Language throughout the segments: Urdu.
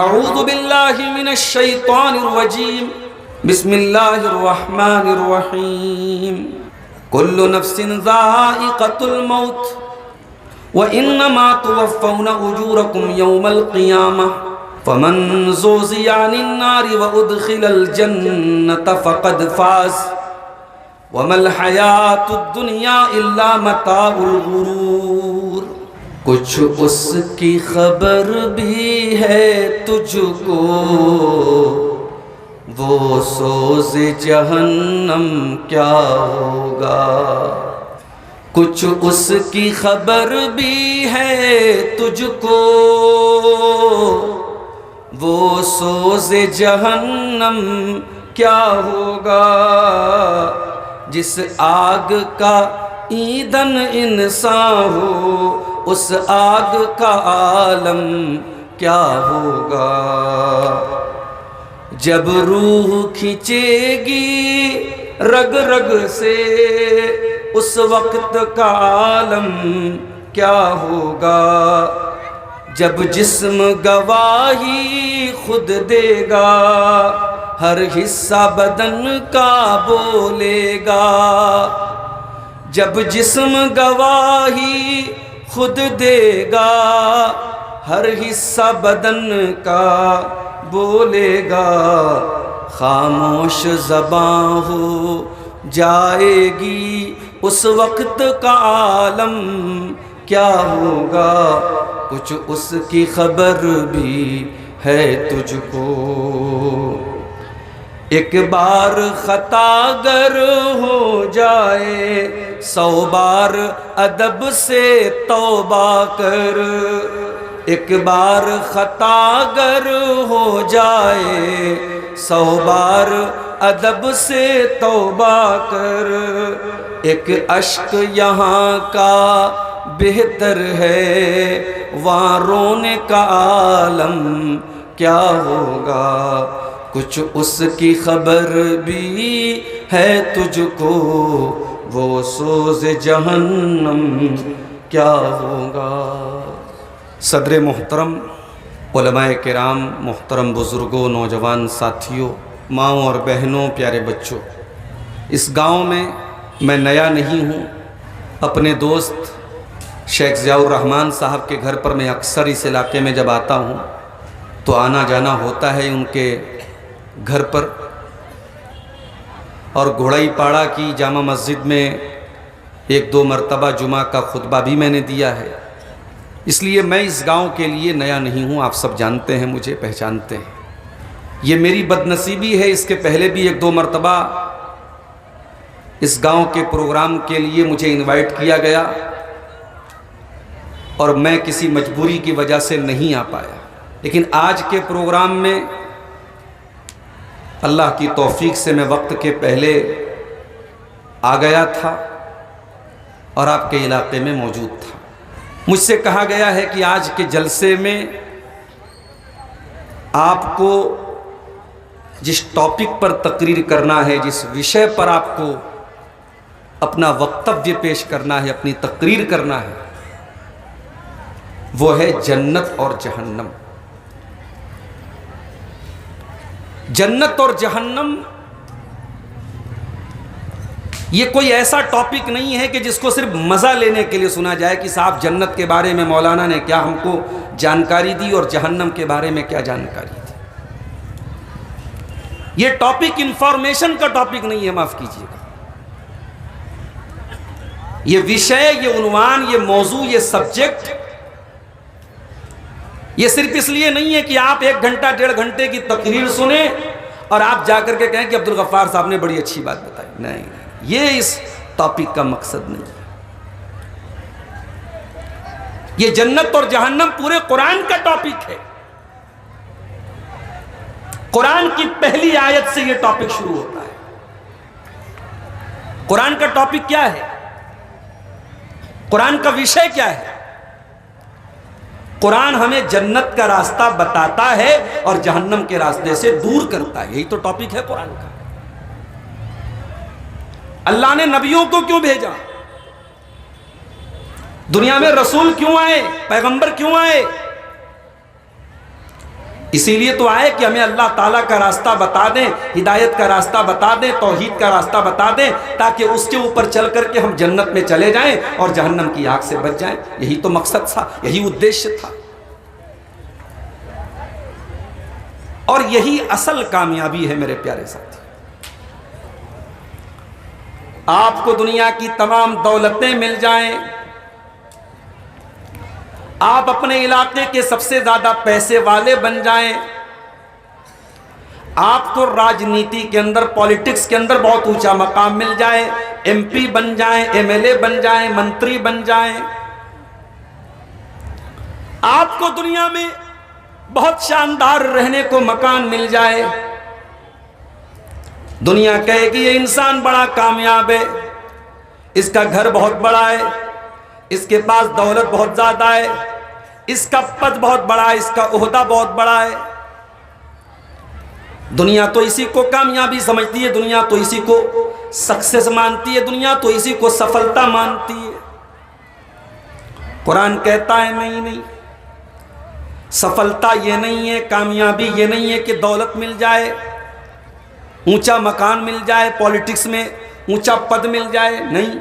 اعوذ باللہ من الشیطان الرجیم بسم اللہ الرحمن الرحیم کل نفس ذائقۃ الموت وانما توفون اجورکم یوم القیامہ فمن زحزح عن النار وادخل الجنۃ فقد فاز وما الحیاۃ الدنیا الا متاع الغرور۔ کچھ اس کی خبر بھی ہے تجھ کو، وہ سوز جہنم کیا ہوگا۔ کچھ اس کی خبر بھی ہے تجھ کو، وہ سوز جہنم کیا ہوگا۔ جس آگ کا ایندھن انسان ہو، اس آگ کا عالم کیا ہوگا۔ جب روح کھینچے گی رگ رگ سے، اس وقت کا عالم کیا ہوگا۔ جب جسم گواہی خود دے گا، ہر حصہ بدن کا بولے گا۔ جب جسم گواہی خود دے گا، ہر حصہ بدن کا بولے گا۔ خاموش زباں ہو جائے گی، اس وقت کا عالم کیا ہوگا۔ کچھ اس کی خبر بھی ہے تجھ کو۔ ایک بار خطا گر ہو جائے، 100 بار ادب سے توبہ کر۔ ایک بار خطا گر ہو جائے، 100 بار ادب سے توبہ کر۔ ایک اشک یہاں کا بہتر ہے، وہاں رونے کا عالم کیا ہوگا۔ کچھ اس کی خبر بھی ہے تجھ کو، وہ سوز جہنم کیا ہوگا۔ صدر محترم، علماء کرام، محترم بزرگوں، نوجوان ساتھیوں، ماؤں اور بہنوں، پیارے بچوں، اس گاؤں میں میں نیا نہیں ہوں۔ اپنے دوست شیخ ضیاء الرحمن صاحب کے گھر پر میں اکثر اس علاقے میں جب آتا ہوں تو آنا جانا ہوتا ہے ان کے گھر پر، اور گھوڑائی پاڑا کی جامع مسجد میں 1-2 مرتبہ جمعہ کا خطبہ بھی میں نے دیا ہے۔ اس لیے میں اس گاؤں کے لیے نیا نہیں ہوں، آپ سب جانتے ہیں، مجھے پہچانتے ہیں۔ یہ میری بد نصیبی ہے، اس کے پہلے بھی 1-2 مرتبہ اس گاؤں کے پروگرام کے لیے مجھے انوائٹ کیا گیا، اور میں کسی مجبوری کی وجہ سے نہیں آ پایا۔ لیکن آج کے پروگرام میں اللہ کی توفیق سے میں وقت کے پہلے آ گیا تھا اور آپ کے علاقے میں موجود تھا۔ مجھ سے کہا گیا ہے کہ آج کے جلسے میں آپ کو جس ٹاپک پر تقریر کرنا ہے، جس وشے پر آپ کو اپنا وقتویہ پیش کرنا ہے، اپنی تقریر کرنا ہے، وہ ہے جنت اور جہنم۔ جنت اور جہنم یہ کوئی ایسا ٹاپک نہیں ہے کہ جس کو صرف مزہ لینے کے لیے سنا جائے کہ صاحب جنت کے بارے میں مولانا نے کیا ہم کو جانکاری دی اور جہنم کے بارے میں کیا جانکاری دی۔ یہ ٹاپک انفارمیشن کا ٹاپک نہیں ہے، معاف کیجیے گا۔ یہ وشے، یہ عنوان، یہ موضوع، یہ سبجیکٹ، یہ صرف اس لیے نہیں ہے کہ آپ 1 گھنٹہ 1.5 گھنٹے کی تقریر سنیں اور آپ جا کر کے کہیں کہ عبدالغفار صاحب نے بڑی اچھی بات بتائی۔ نہیں، یہ اس ٹاپک کا مقصد نہیں ہے۔ یہ جنت اور جہنم پورے قرآن کا ٹاپک ہے۔ قرآن کی پہلی آیت سے یہ ٹاپک شروع ہوتا ہے۔ قرآن کا ٹاپک کیا ہے؟ قرآن کا وشے کیا ہے؟ قرآن ہمیں جنت کا راستہ بتاتا ہے اور جہنم کے راستے سے دور کرتا ہے، یہی تو ٹاپک ہے قرآن کا۔ اللہ نے نبیوں کو کیوں بھیجا؟ دنیا میں رسول کیوں آئے؟ پیغمبر کیوں آئے؟ اسی لیے تو آئے کہ ہمیں اللہ تعالیٰ کا راستہ بتا دیں، ہدایت کا راستہ بتا دیں، توحید کا راستہ بتا دیں، تاکہ اس کے اوپر چل کر کے ہم جنت میں چلے جائیں اور جہنم کی آگ سے بچ جائیں۔ یہی تو مقصد تھا، یہی ادیشیہ تھا، اور یہی اصل کامیابی ہے میرے پیارے ساتھی۔ آپ کو دنیا کی تمام دولتیں مل جائیں، آپ اپنے علاقے کے سب سے زیادہ پیسے والے بن جائیں، آپ کو راجنیتی کے اندر، پولیٹکس کے اندر بہت اونچا مقام مل جائے، ایم پی بن جائیں، ایم ایل اے بن جائیں، منتری بن جائیں، آپ کو دنیا میں بہت شاندار رہنے کو مکان مل جائے، دنیا کہے کہ یہ انسان بڑا کامیاب ہے، اس کا گھر بہت بڑا ہے، اس کے پاس دولت بہت زیادہ ہے، اس کا پد بہت بڑا ہے، اس کا عہدہ بہت بڑا ہے۔ دنیا تو اسی کو کامیابی سمجھتی ہے، دنیا تو اسی کو سکسیس مانتی ہے، دنیا تو اسی کو سفلتا مانتی ہے۔ قرآن کہتا ہے نہیں، سفلتا یہ نہیں ہے، کامیابی یہ نہیں ہے کہ دولت مل جائے، اونچا مکان مل جائے، پولیٹکس میں اونچا پد مل جائے، نہیں۔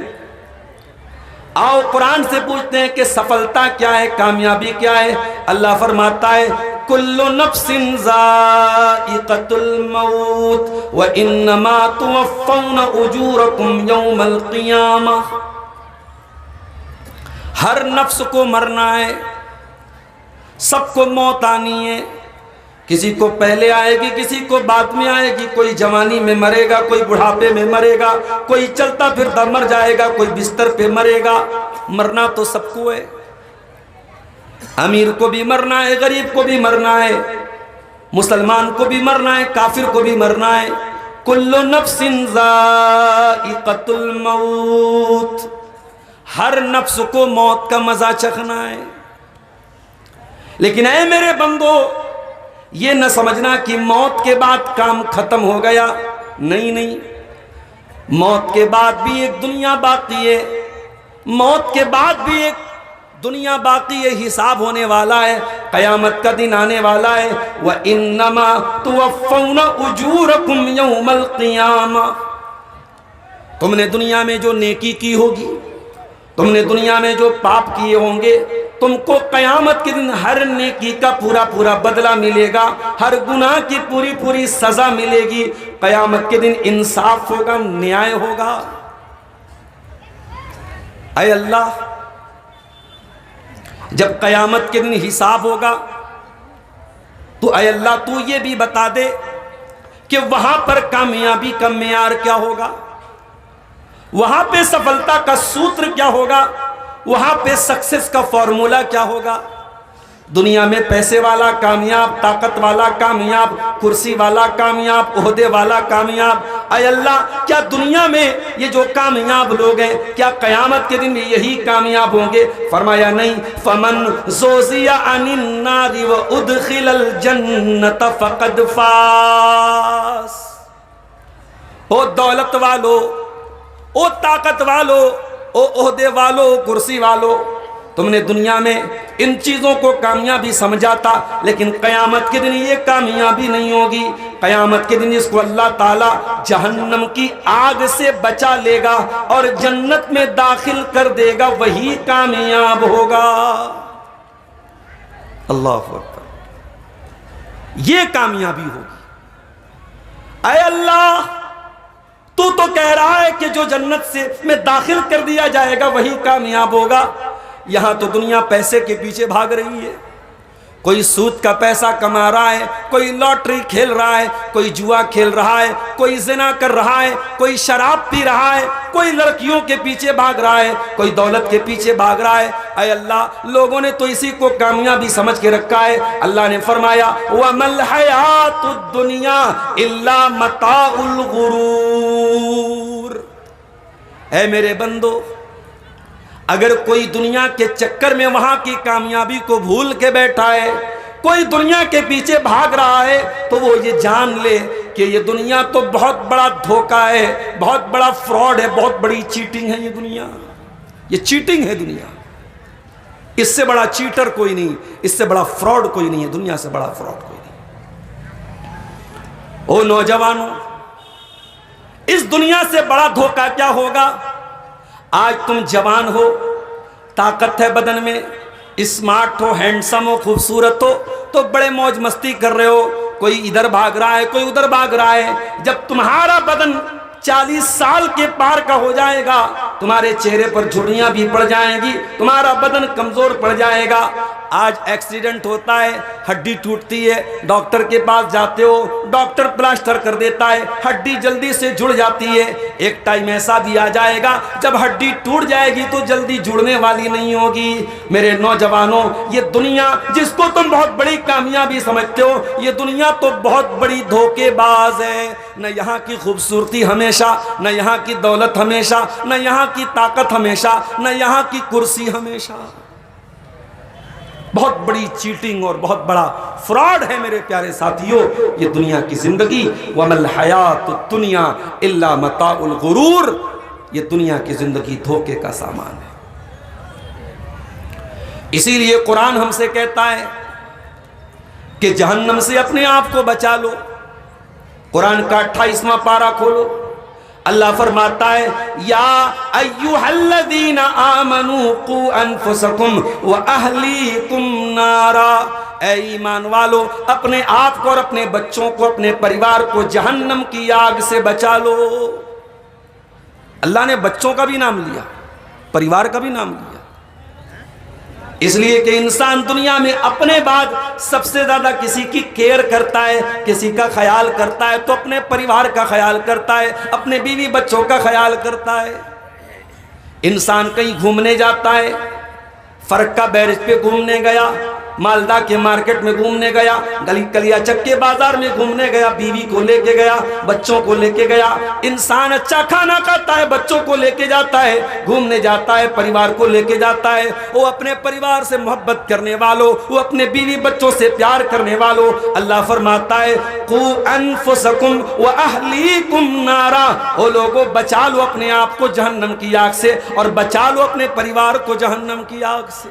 آؤ قرآن سے پوچھتے ہیں کہ سفلتا کیا ہے، کامیابی کیا ہے۔ اللہ فرماتا ہے کل نفس ذائقۃ الموت وانما توفون اجورکم یوم القیامہ، ہر نفس کو مرنا ہے، سب کو موت آنی ہے، کسی کو پہلے آئے گی، کسی کو بعد میں آئے گی، کوئی جوانی میں مرے گا، کوئی بڑھاپے میں مرے گا، کوئی چلتا پھرتا مر جائے گا، کوئی بستر پہ مرے گا۔ مرنا تو سب کو ہے، امیر کو بھی مرنا ہے، غریب کو بھی مرنا ہے، مسلمان کو بھی مرنا ہے، کافر کو بھی مرنا ہے۔ کل نفس ذائقۃ الموت، ہر نفس کو موت کا مزہ چکھنا ہے۔ لیکن اے میرے بندو، یہ نہ سمجھنا کہ موت کے بعد کام ختم ہو گیا، نہیں، موت کے بعد بھی ایک دنیا باقی ہے، موت کے بعد بھی ایک دنیا باقی ہے، حساب ہونے والا ہے، قیامت کا دن آنے والا ہے۔ وَإِنَّمَا تُوَفَّوْنَ أُجُورَكُمْ يَوْمَ الْقِيَامَةِ، تم نے دنیا میں جو نیکی کی ہوگی، تم نے دنیا میں جو پاپ کیے ہوں گے، تم کو قیامت کے دن ہر نیکی کا پورا پورا بدلہ ملے گا، ہر گناہ کی پوری پوری سزا ملے گی۔ قیامت کے دن انصاف ہوگا، نیائے ہوگا۔ اے اللہ، جب قیامت کے دن حساب ہوگا تو اے اللہ تو یہ بھی بتا دے کہ وہاں پر کامیابی کا معیار کیا ہوگا، وہاں پہ سفلتا کا سوتر کیا ہوگا، وہاں پہ سکسیس کا فارمولا کیا ہوگا۔ دنیا میں پیسے والا کامیاب، طاقت والا کامیاب، کرسی والا کامیاب، عہدے والا کامیاب۔ اے اللہ، کیا دنیا میں یہ جو کامیاب لوگ ہیں، کیا قیامت کے دن یہی کامیاب ہوں گے؟ فرمایا نہیں، فمن زوزی عن النار وادخل الجنت فقد فاز۔ او دولت والو، او طاقت والو، او عہدے والو، کرسی والو، تم نے دنیا میں ان چیزوں کو کامیابی سمجھا تھا، لیکن قیامت کے دن یہ کامیابی نہیں ہوگی۔ قیامت کے دن اس کو اللہ تعالیٰ جہنم کی آگ سے بچا لے گا اور جنت میں داخل کر دے گا، وہی کامیاب ہوگا۔ اللہ اکبر، یہ کامیابی ہوگی۔ اے اللہ، تو کہہ رہا ہے کہ جو جنت سے میں داخل کر دیا جائے گا وہی کامیاب ہوگا۔ یہاں تو دنیا پیسے کے پیچھے بھاگ رہی ہے، کوئی سود کا پیسہ کما رہا ہے، کوئی لاٹری کھیل رہا ہے، کوئی جوا کھیل رہا ہے، کوئی زنا کر رہا ہے، کوئی شراب پی رہا ہے، کوئی لڑکیوں کے پیچھے بھاگ رہا ہے، کوئی دولت کے پیچھے بھاگ رہا ہے۔ اے اللہ، لوگوں نے تو اسی کو کامیابی سمجھ کے رکھا ہے۔ اللہ نے فرمایا وَمَا الْحَيَاةُ الدُّنْيَا إِلَّا مَتَاعُ الْغُرُورِ۔ اے میرے بندو، اگر کوئی دنیا کے چکر میں وہاں کی کامیابی کو بھول کے بیٹھا ہے، کوئی دنیا کے پیچھے بھاگ رہا ہے، تو وہ یہ جان لے کہ یہ دنیا تو بہت بڑا دھوکہ ہے، بہت بڑا فراڈ ہے، بہت بڑی چیٹنگ ہے یہ دنیا۔ یہ چیٹنگ ہے دنیا، اس سے بڑا چیٹر کوئی نہیں، اس سے بڑا فراڈ کوئی نہیں ہے، دنیا سے بڑا فراڈ کوئی نہیں۔ او نوجوانوں، اس دنیا سے بڑا دھوکہ کیا ہوگا؟ آج تم جوان ہو، طاقت ہے بدن میں، اسمارٹ ہو، ہینڈسم ہو، خوبصورت ہو، تو بڑے موج مستی کر رہے ہو، کوئی ادھر بھاگ رہا ہے، کوئی ادھر بھاگ رہا ہے۔ جب تمہارا بدن 40 سال کے پار کا ہو جائے گا، تمہارے چہرے پر جھریاں بھی پڑ جائیں گی، تمہارا بدن کمزور پڑ جائے گا۔ آج ایکسیڈنٹ ہوتا ہے، ہڈی ٹوٹتی ہے، ڈاکٹر کے پاس جاتے ہو، ڈاکٹر پلاسٹر کر دیتا ہے، ہڈی جلدی سے جڑ جاتی ہے۔ ایک ٹائم ایسا بھی آ جائے گا جب ہڈی ٹوٹ جائے گی تو جلدی جڑنے والی نہیں ہوگی۔ میرے نوجوانوں، یہ دنیا جس کو تم بہت بڑی کامیابی سمجھتے ہو، یہ دنیا تو بہت بڑی دھوکے باز ہے۔ نہ یہاں کی خوبصورتی ہمیشہ، نہ یہاں کی دولت ہمیشہ، نہ یہاں کی طاقت ہمیشہ، نہ یہاں کی کرسی ہمیشہ۔ بہت بڑی چیٹنگ اور بہت بڑا فراڈ ہے میرے پیارے ساتھیوں یہ دنیا کی زندگی۔ وَمَا الْحَيَاةُ الدُّنْيَا إِلَّا مَتَاعُ الْغُرُورِ، یہ دنیا کی زندگی دھوکے کا سامان ہے۔ اسی لیے قرآن ہم سے کہتا ہے کہ جہنم سے اپنے آپ کو بچا لو۔ قرآن کا 28واں پارہ کھولو، اللہ فرماتا ہے یا ایھا الذین آمنوا قوا انفسکم واہلیکم نارا، اے ایمان والو اپنے آپ کو اور اپنے بچوں کو، اپنے پریوار کو جہنم کی آگ سے بچا لو۔ اللہ نے بچوں کا بھی نام لیا، پریوار کا بھی نام لیا، اس لیے کہ انسان دنیا میں اپنے بعد سب سے زیادہ کسی کی کیئر کرتا ہے، کسی کا خیال کرتا ہے تو اپنے پریوار کا خیال کرتا ہے، اپنے بیوی بچوں کا خیال کرتا ہے۔ انسان کہیں گھومنے جاتا ہے، فرقہ بیرج پہ گھومنے گیا، مالدہ کے مارکیٹ میں گھومنے گیا، گلی کلیا چک کے بازار میں گھومنے گیا، بیوی کو لے کے گیا، بچوں کو لے کے گیا۔ انسان اچھا کھانا کھاتا ہے، بچوں کو لے کے جاتا ہے، گھومنے جاتا ہے، پریوار کو لے کے جاتا ہے۔ وہ اپنے پریوار سے محبت کرنے والوں، وہ اپنے بیوی بچوں سے پیار کرنے والوں، اللہ فرماتا ہے قوا انفسکم واہلیکم نارا، وہ لوگوں بچا لو اپنے آپ کو جہنم کی آگ سے اور بچا لو اپنے پریوار کو جہنم کی آگ سے۔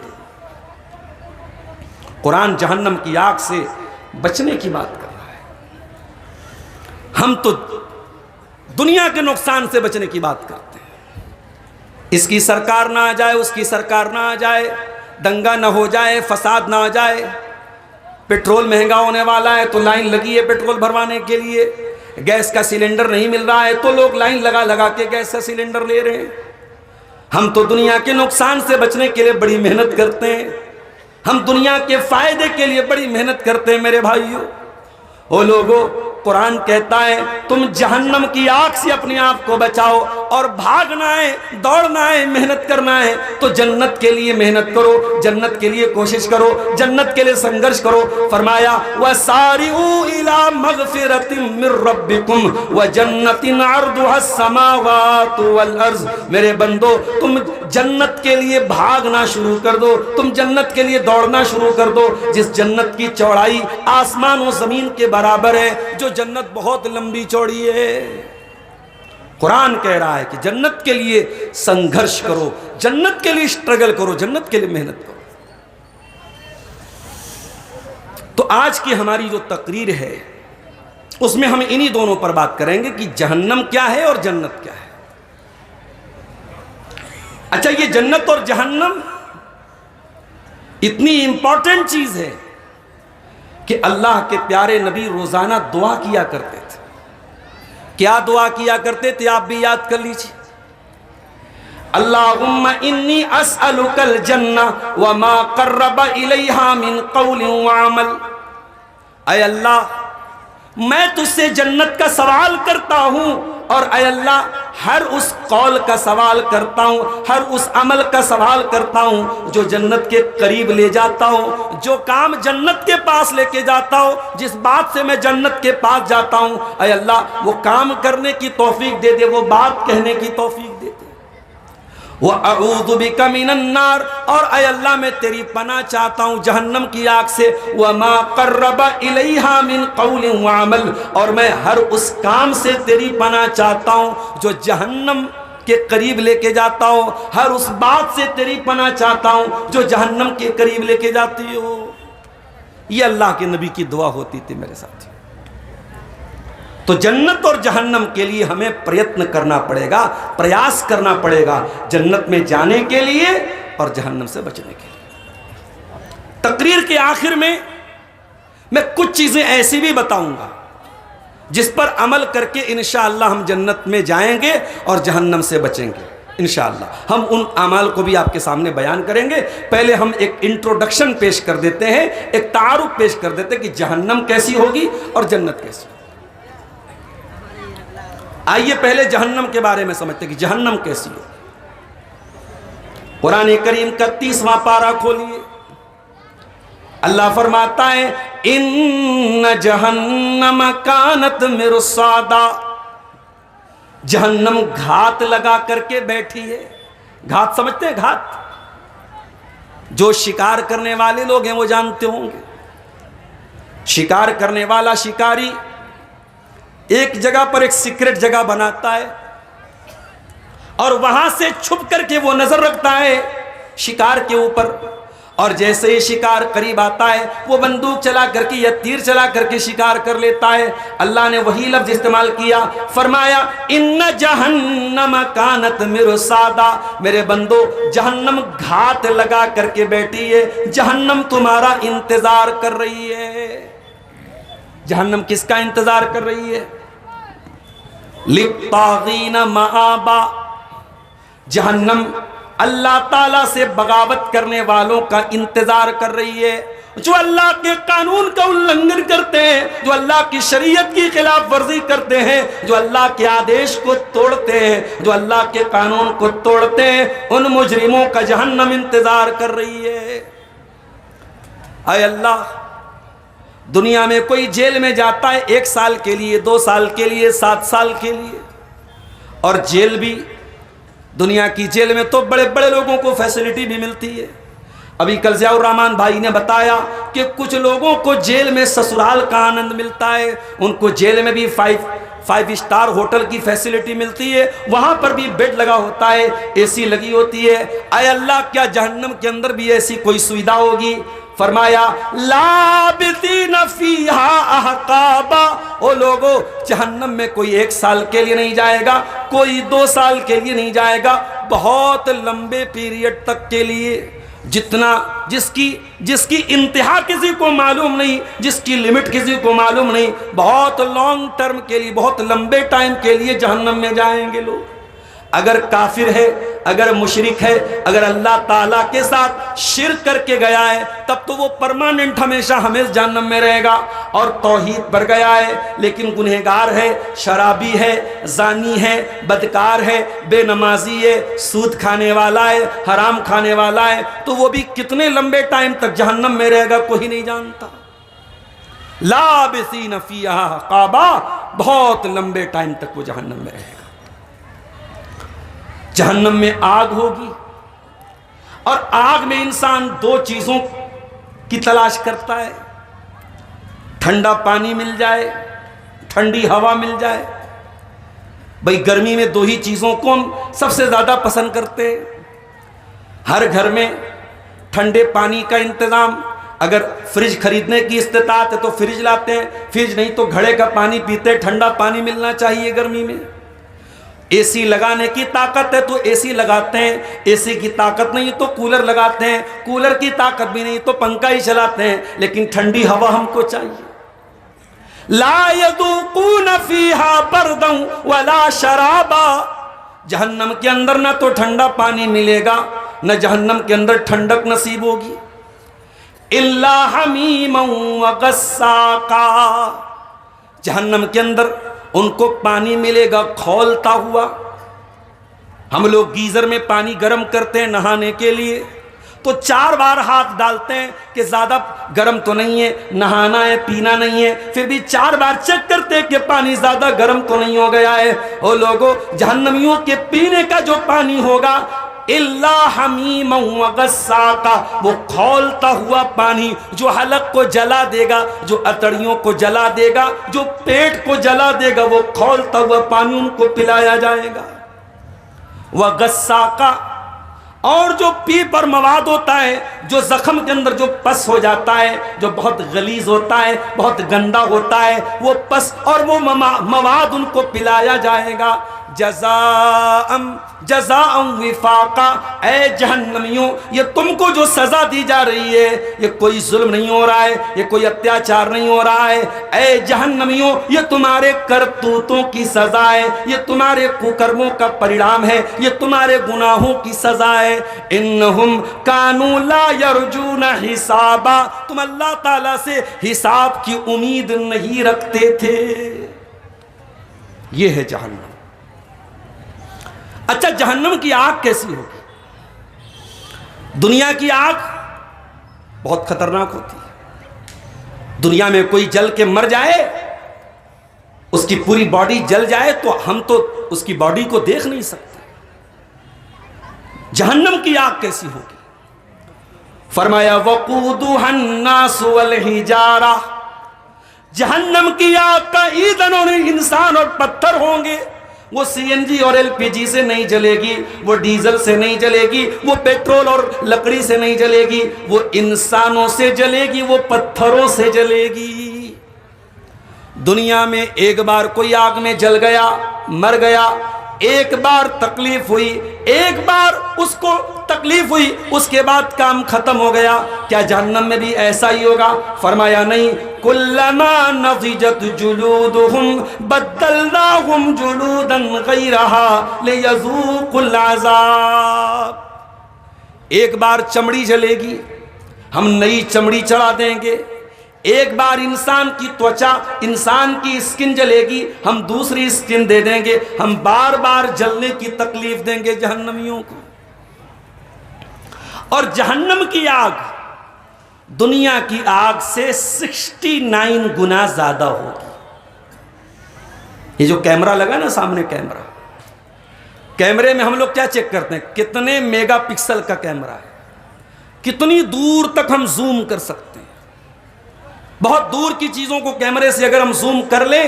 قرآن جہنم کی آگ سے بچنے کی بات کر رہا ہے، ہم تو دنیا کے نقصان سے بچنے کی بات کرتے ہیں۔ اس کی سرکار نہ آ جائے، اس کی سرکار نہ آ جائے، دنگا نہ ہو جائے، فساد نہ آ جائے، پیٹرول مہنگا ہونے والا ہے تو لائن لگی ہے پیٹرول بھروانے کے لیے، گیس کا سلنڈر نہیں مل رہا ہے تو لوگ لائن لگا لگا کے گیس کا سلنڈر لے رہے ہیں۔ ہم تو دنیا کے نقصان سے بچنے کے لیے بڑی محنت کرتے ہیں، ہم دنیا کے فائدے کے لیے بڑی محنت کرتے ہیں میرے بھائیوں۔ او لوگو، قرآن کہتا ہے تم جہنم کی آگ سے اپنے آپ کو بچاؤ، اور بھاگنا ہے، دوڑنا ہے، محنت کرنا ہے تو جنت کے لیے محنت کرو، جنت کے لیے کوشش کرو، جنت کے لیے سنگرش کرو۔ فرمایا وَسَارِعُوا إِلَىٰ مَغْفِرَةٍ مِّن رَّبِّكُمْ وَجَنَّةٍ عَرْضُهَا السَّمَاوَاتُ وَالْأَرْضُ، میرے بندو تم جنت کے لیے بھاگنا شروع کر دو، تم جنت کے لیے دوڑنا شروع کر دو، جس جنت کی چوڑائی آسمان و زمین کے برابر ہے، جو جنت بہت لمبی چوڑی ہے۔ قرآن کہہ رہا ہے کہ جنت کے لیے سنگھرش کرو، جنت کے لیے اسٹرگل کرو، جنت کے لیے محنت کرو۔ تو آج کی ہماری جو تقریر ہے اس میں ہم انہی دونوں پر بات کریں گے کہ جہنم کیا ہے اور جنت کیا ہے۔ اچھا، یہ جنت اور جہنم اتنی امپورٹنٹ چیز ہے کہ اللہ کے پیارے نبی روزانہ دعا کیا کرتے تھے۔ کیا دعا کیا کرتے تھے آپ بھی یاد کر لیجیے، اللہم انی اسألک الجنہ وما قرب الیہا من قول وعمل، اے اللہ میں تجھ سے جنت کا سوال کرتا ہوں، اور اے اللہ ہر اس قول کا سوال کرتا ہوں، ہر اس عمل کا سوال کرتا ہوں جو جنت کے قریب لے جاتا ہوں، جو کام جنت کے پاس لے کے جاتا ہوں، جس بات سے میں جنت کے پاس جاتا ہوں، اے اللہ وہ کام کرنے کی توفیق دے دے، وہ بات کہنے کی توفیق دے دے۔ وَأَعُوذُ بِكَ مِنَ النَّارِ، اور اے اللہ میں تیری پناہ چاہتا ہوں جہنم کی آگ سے، وَمَا قَرَّبَ إِلَيْهَا مِن قَوْلٍ وَعَمَلٍ، اور میں ہر اس کام سے تیری پناہ چاہتا ہوں جو جہنم کے قریب لے کے جاتا ہوں، ہر اس بات سے تیری پناہ چاہتا ہوں جو جہنم کے قریب لے کے جاتی ہو۔ یہ اللہ کے نبی کی دعا ہوتی تھی میرے ساتھ۔ تو جنت اور جہنم کے لیے ہمیں پریتن کرنا پڑے گا، پریاس کرنا پڑے گا، جنت میں جانے کے لیے اور جہنم سے بچنے کے لیے۔ تقریر کے آخر میں میں کچھ چیزیں ایسی بھی بتاؤں گا جس پر عمل کر کے انشاءاللہ ہم جنت میں جائیں گے اور جہنم سے بچیں گے انشاءاللہ۔ ہم ان اعمال کو بھی آپ کے سامنے بیان کریں گے۔ پہلے ہم ایک انٹروڈکشن پیش کر دیتے ہیں، ایک تعارف پیش کر دیتے ہیں کہ جہنم کیسی ہوگی اور جنت کیسی ہوگی۔ آئیے پہلے جہنم کے بارے میں سمجھتے ہیں کہ جہنم کیسی ہوگی۔ قرآن کریم کا 30واں پارہ کھولیے، اللہ فرماتا ہے ان جہنم کانت مرصادا، جہنم گھات لگا کر کے بیٹھی ہے۔ گھات سمجھتے ہیں؟ گھات جو شکار کرنے والے لوگ ہیں وہ جانتے ہوں گے۔ شکار کرنے والا شکاری ایک جگہ پر ایک سیکرٹ جگہ بناتا ہے اور وہاں سے چھپ کر کے وہ نظر رکھتا ہے شکار کے اوپر، اور جیسے ہی شکار قریب آتا ہے وہ بندوق چلا کر کے یا تیر چلا کر کے شکار کر لیتا ہے۔ اللہ نے وہی لفظ استعمال کیا، فرمایا ان جہنم کانت مرصادا، میرے بندو جہنم گھات لگا کر کے بیٹھی ہے، جہنم تمہارا انتظار کر رہی ہے۔ جہنم کس کا انتظار کر رہی ہے؟ للطاغین مآبا، جہنم اللہ تعالیٰ سے بغاوت کرنے والوں کا انتظار کر رہی ہے، جو اللہ کے قانون کا النگھن کرتے ہیں، جو اللہ کی شریعت کی خلاف ورزی کرتے ہیں، جو اللہ کے آدیش کو توڑتے ہیں، جو اللہ کے قانون کو توڑتے ہیں، ان مجرموں کا جہنم انتظار کر رہی ہے۔ اے اللہ، دنیا میں کوئی جیل میں جاتا ہے 1 سال کے لیے، 2 سال کے لیے، 7 سال کے لیے، اور جیل بھی دنیا کی جیل میں تو بڑے بڑے لوگوں کو فیسلٹی بھی ملتی ہے۔ ابھی کل ضیاء الرحمن بھائی نے بتایا کہ کچھ لوگوں کو جیل میں سسرال کا آنند ملتا ہے، ان کو جیل میں بھی 5 اسٹار ہوٹل کی فیسلٹی ملتی ہے، وہاں پر بھی بیڈ لگا ہوتا ہے، اے سی لگی ہوتی ہے۔ اے اللہ، کیا جہنم کے اندر بھی ایسی کوئی سویدھا ہوگی؟ فرمایا لابثین فیہا احقابا، او لوگو جہنم میں کوئی 1 سال کے لیے نہیں جائے گا، کوئی 2 سال کے لیے نہیں جائے گا، بہت لمبے پیریڈ تک کے لیے، جتنا جس کی انتہا کسی کو معلوم نہیں، جس کی لمٹ کسی کو معلوم نہیں، بہت لانگ ٹرم کے لیے، بہت لمبے ٹائم کے لیے جہنم میں جائیں گے لوگ۔ اگر کافر ہے، اگر مشرک ہے، اگر اللہ تعالیٰ کے ساتھ شرک کر کے گیا ہے، تب تو وہ پرماننٹ ہمیشہ ہمیشہ جہنم میں رہے گا، اور توحید پر گیا ہے لیکن گنہگار ہے، شرابی ہے، زانی ہے، بدکار ہے، بے نمازی ہے، سود کھانے والا ہے، حرام کھانے والا ہے، تو وہ بھی کتنے لمبے ٹائم تک جہنم میں رہے گا کوئی نہیں جانتا۔ لابثین فیہا احقابا، بہت لمبے ٹائم تک وہ جہنم میں رہے گا۔ جہنم میں آگ ہوگی، اور آگ میں انسان 2 چیزوں کی تلاش کرتا ہے، ٹھنڈا پانی مل جائے، ٹھنڈی ہوا مل جائے۔ بھئی گرمی میں 2 ہی چیزوں کو ہم سب سے زیادہ پسند کرتے ہیں۔ ہر گھر میں ٹھنڈے پانی کا انتظام، اگر فریج خریدنے کی استطاعت ہے تو فریج لاتے ہیں، فریج نہیں تو گھڑے کا پانی پیتے، ٹھنڈا پانی ملنا چاہیے گرمی میں۔ اے سی لگانے کی طاقت ہے تو اے سی لگاتے ہیں، اے سی کی طاقت نہیں تو کولر لگاتے ہیں، کولر کی طاقت بھی نہیں تو پنکھا ہی چلاتے ہیں، لیکن ٹھنڈی ہوا ہم کو چاہیے۔ لا يذوقون فيها بردا ولا شرابا، جہنم کے اندر نہ تو ٹھنڈا پانی ملے گا، نہ جہنم کے اندر ٹھنڈک نصیب ہوگی۔ الا حمیما وغساقا، جہنم کے اندر ان کو پانی ملے گا کھولتا ہوا۔ ہم لوگ گیزر میں پانی گرم کرتے ہیں نہانے کے لیے، تو 4 بار ہاتھ ڈالتے ہیں کہ زیادہ گرم تو نہیں ہے، نہانا ہے، پینا نہیں ہے، پھر بھی 4 بار چیک کرتے ہیں کہ پانی زیادہ گرم تو نہیں ہو گیا ہے۔ او لوگو، جہنمیوں کے پینے کا جو پانی ہوگا الا حمیما وغساقا، وہ کھولتا ہوا پانی، جو حلق کو جلا دے گا، جو اتڑیوں کو جلا دے گا، جو پیٹ کو جلا دے گا، وہ کھولتا ہوا پانی ان کو پلایا جائے گا۔ وغساقا، اور جو پی پر مواد ہوتا ہے، جو زخم کے اندر جو پس ہو جاتا ہے، جو بہت غلیظ ہوتا ہے، بہت گندا ہوتا ہے، وہ پس اور وہ مواد ان کو پلایا جائے گا۔ جزاء وفاقا، اے جہنمیوں یہ تم کو جو سزا دی جا رہی ہے یہ کوئی ظلم نہیں ہو رہا ہے، یہ کوئی اتیاچار نہیں ہو رہا ہے، اے جہنمیوں یہ تمہارے کرتوتوں کی سزا ہے، یہ تمہارے ککرموں کا پریڑام ہے، یہ تمہارے گناہوں کی سزا ہے۔ انہم کانوا لا یرجون حسابا، تم اللہ تعالیٰ سے حساب کی امید نہیں رکھتے تھے۔ یہ ہے جہنم۔ اچھا جہنم کی آگ کیسی ہوگی؟ دنیا کی آگ بہت خطرناک ہوتی ہے۔ دنیا میں کوئی جل کے مر جائے، اس کی پوری باڈی جل جائے تو ہم تو اس کی باڈی کو دیکھ نہیں سکتے۔ جہنم کی آگ کیسی ہوگی؟ فرمایا وقودها الناس والحجارہ، جہنم کی آگ کا ایندھن انسان اور پتھر ہوں گے۔ وہ سی این جی اور ایل پی جی سے نہیں جلے گی، وہ ڈیزل سے نہیں جلے گی، وہ پیٹرول اور لکڑی سے نہیں جلے گی، وہ انسانوں سے جلے گی، وہ پتھروں سے جلے گی۔ دنیا میں ایک بار کوئی آگ میں جل گیا، مر گیا، ایک بار تکلیف ہوئی، ایک بار اس کو تکلیف ہوئی، اس کے بعد کام ختم ہو گیا۔ کیا جہنم میں بھی ایسا ہی ہوگا؟ فرمایا نہیں، کلما نضجت جلودہم بدلناہم جلودا غیرہا لیذوقوا العذاب۔ ایک بار چمڑی جلے گی، ہم نئی چمڑی چڑھا دیں گے۔ ایک بار انسان کی توچا، انسان کی اسکن جلے گی، ہم دوسری اسکن دے دیں گے۔ ہم بار بار جلنے کی تکلیف دیں گے جہنمیوں کو۔ اور جہنم کی آگ دنیا کی آگ سے 69 گنا زیادہ ہوگی۔ یہ جو کیمرہ لگا نا سامنے، کیمرے میں ہم لوگ کیا چیک کرتے ہیں؟ کتنے میگا پکسل کا کیمرہ ہے، کتنی دور تک ہم زوم کر سکتے ہیں۔ بہت دور کی چیزوں کو کیمرے سے اگر ہم زوم کر لیں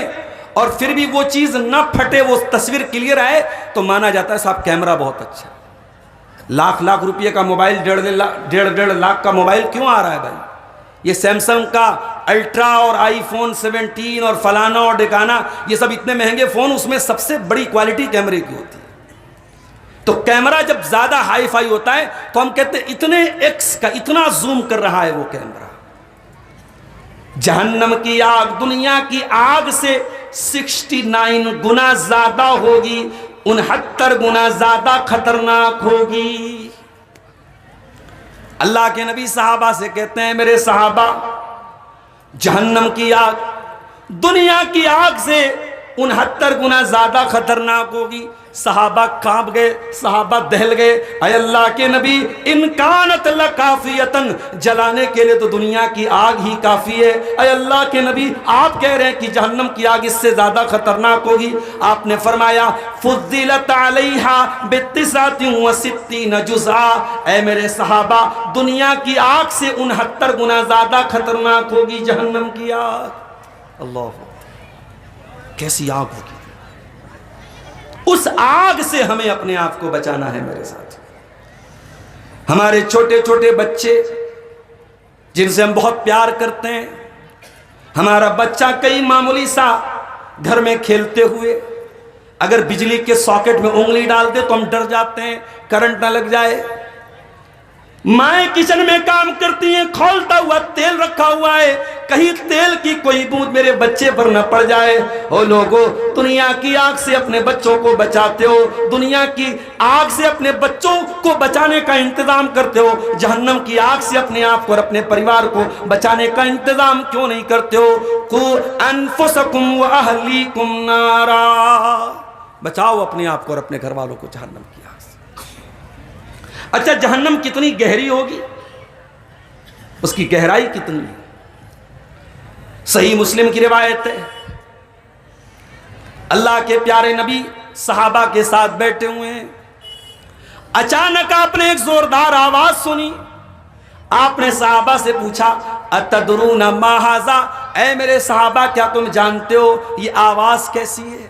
اور پھر بھی وہ چیز نہ پھٹے، وہ تصویر کلیئر آئے، تو مانا جاتا ہے صاحب کیمرہ بہت اچھا ہے۔ لاکھ روپے کا موبائل، ڈیڑھ لاکھ کا موبائل کیوں آ رہا ہے بھائی؟ یہ سیمسنگ کا الٹرا اور آئی فون 17 اور فلانا اور ڈکانا، یہ سب اتنے مہنگے فون، اس میں سب سے بڑی کوالٹی کیمرے کی ہوتی ہے۔ تو کیمرہ جب زیادہ ہائی فائی ہوتا ہے تو ہم کہتے ہیں اتنے ایکس کا، اتنا زوم کر رہا ہے وہ کیمرہ۔ جہنم کی آگ دنیا کی آگ سے 69 گنا زیادہ ہوگی، 69 گنا زیادہ خطرناک ہوگی۔ اللہ کے نبی صحابہ سے کہتے ہیں میرے صحابہ، جہنم کی آگ دنیا کی آگ سے 69 گنا زیادہ خطرناک ہوگی۔ صحابہ کانپ گئے، صحابہ دہل گئے، اے اللہ کے نبی ان کانت لکافیتن، جلانے کے لیے تو دنیا کی آگ ہی کافی ہے، اے اللہ کے نبی آپ کہہ رہے ہیں کہ جہنم کی آگ اس سے زیادہ خطرناک ہوگی۔ آپ نے فرمایا فضلت علیہا ب69 جزءا، اے میرے صحابہ دنیا کی آگ سے 69 گنا زیادہ خطرناک ہوگی جہنم کی آگ۔ اللہ، کیسی آگ ہوگی؟ اس آگ سے ہمیں اپنے آپ کو بچانا ہے میرے ساتھ۔ ہمارے چھوٹے چھوٹے بچے جن سے ہم بہت پیار کرتے ہیں، ہمارا بچہ کئی معمولی سا گھر میں کھیلتے ہوئے اگر بجلی کے ساکٹ میں انگلی ڈال دے تو ہم ڈر جاتے ہیں کرنٹ نہ لگ جائے۔ مائیں کچن میں کام کرتی ہیں، کھولتا ہوا تیل رکھا ہوا ہے، کہیں تیل کی کوئی بوند میرے بچے پر نہ پڑ جائے۔ او لوگو، دنیا کی آگ سے اپنے بچوں کو بچاتے ہو، دنیا کی آگ سے اپنے بچوں کو بچانے کا انتظام کرتے ہو، جہنم کی آگ سے اپنے آپ کو اور اپنے پریوار کو بچانے کا انتظام کیوں نہیں کرتے ہو؟ قُوا أَنفُسَكُمْ وَأَهْلِيكُمْ نَارًا، بچاؤ اپنے آپ کو اور اپنے گھر والوں کو جہنم کی آگ سے۔ اچھا جہنم کتنی گہری ہوگی؟ اس کی گہرائی کتنی ہے؟ صحیح مسلم کی روایت ہے، اللہ کے پیارے نبی صحابہ کے ساتھ بیٹھے ہوئے ہیں، اچانک آپ نے ایک زوردار آواز سنی۔ آپ نے صحابہ سے پوچھا اتدرون ما ھذا، اے میرے صحابہ کیا تم جانتے ہو یہ آواز کیسی ہے؟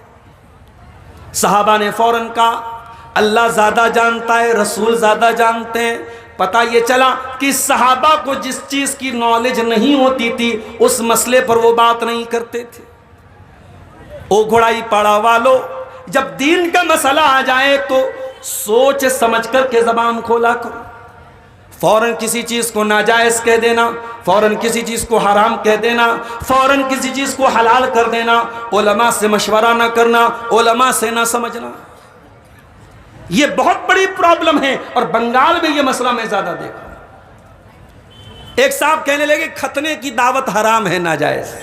صحابہ نے فوراً کہا اللہ زیادہ جانتا ہے، رسول زیادہ جانتے ہیں۔ پتہ یہ چلا کہ صحابہ کو جس چیز کی نالج نہیں ہوتی تھی اس مسئلے پر وہ بات نہیں کرتے تھے۔ او گھوڑائی پاڑا والو، جب دین کا مسئلہ آ جائے تو سوچ سمجھ کر کے زبان کھولا کرو۔ فوراً کسی چیز کو ناجائز کہہ دینا، فوراً کسی چیز کو حرام کہہ دینا، فوراً کسی چیز کو حلال کر دینا، علماء سے مشورہ نہ کرنا، علماء سے نہ سمجھنا، یہ بہت بڑی پرابلم ہے۔ اور بنگال میں یہ مسئلہ میں زیادہ دیکھا ہوں۔ ایک صاحب کہنے لگے ختنے کی دعوت حرام ہے، ناجائز ہے۔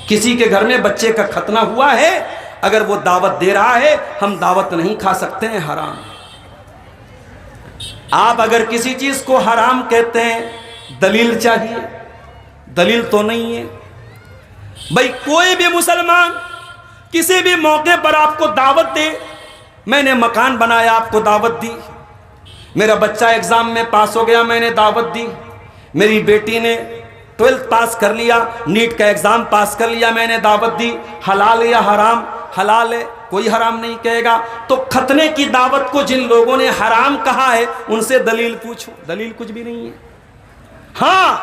کسی کے گھر میں بچے کا ختنہ ہوا ہے، اگر وہ دعوت دے رہا ہے ہم دعوت نہیں کھا سکتے ہیں، حرام ہے۔ آپ اگر کسی چیز کو حرام کہتے ہیں دلیل چاہیے، دلیل تو نہیں ہے۔ بھائی کوئی بھی مسلمان کسی بھی موقع پر آپ کو دعوت دے، میں نے مکان بنایا آپ کو دعوت دی، میرا بچہ ایگزام میں پاس ہو گیا میں نے دعوت دی، میری بیٹی نے 12th پاس کر لیا، نیٹ کا ایگزام پاس کر لیا، میں نے دعوت دی، حلال یا حرام؟ حلال ہے، کوئی حرام نہیں کہے گا۔ تو ختنے کی دعوت کو جن لوگوں نے حرام کہا ہے ان سے دلیل پوچھو، دلیل کچھ بھی نہیں ہے۔ ہاں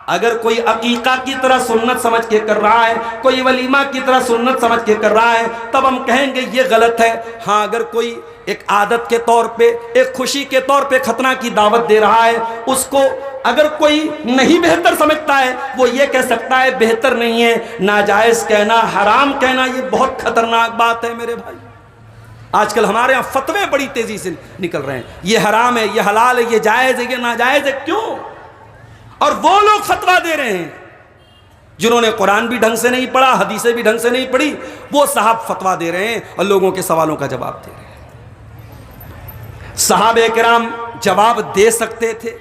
اگر کوئی عقیقہ کی طرح سنت سمجھ کے کر رہا ہے، کوئی ولیمہ کی طرح سنت سمجھ کے کر رہا ہے، تب ہم کہیں گے یہ غلط ہے۔ ہاں اگر کوئی ایک عادت کے طور پہ، ایک خوشی کے طور پہ ختنہ کی دعوت دے رہا ہے، اس کو اگر کوئی نہیں بہتر سمجھتا ہے وہ یہ کہہ سکتا ہے بہتر نہیں ہے۔ ناجائز کہنا، حرام کہنا یہ بہت خطرناک بات ہے میرے بھائی۔ آج کل ہمارے ہاں فتوے بڑی تیزی سے نکل رہے ہیں، یہ حرام ہے، یہ حلال ہے، یہ جائز ہے، یہ ناجائز ہے۔ کیوں؟ اور وہ لوگ فتویٰ دے رہے ہیں جنہوں نے قرآن بھی ڈھنگ سے نہیں پڑھا، حدیثیں بھی ڈھنگ سے نہیں پڑھی، وہ صاحب فتویٰ دے رہے ہیں اور لوگوں کے سوالوں کا جواب دے رہے ہیں۔ صحابہ کرام جواب دے سکتے تھے،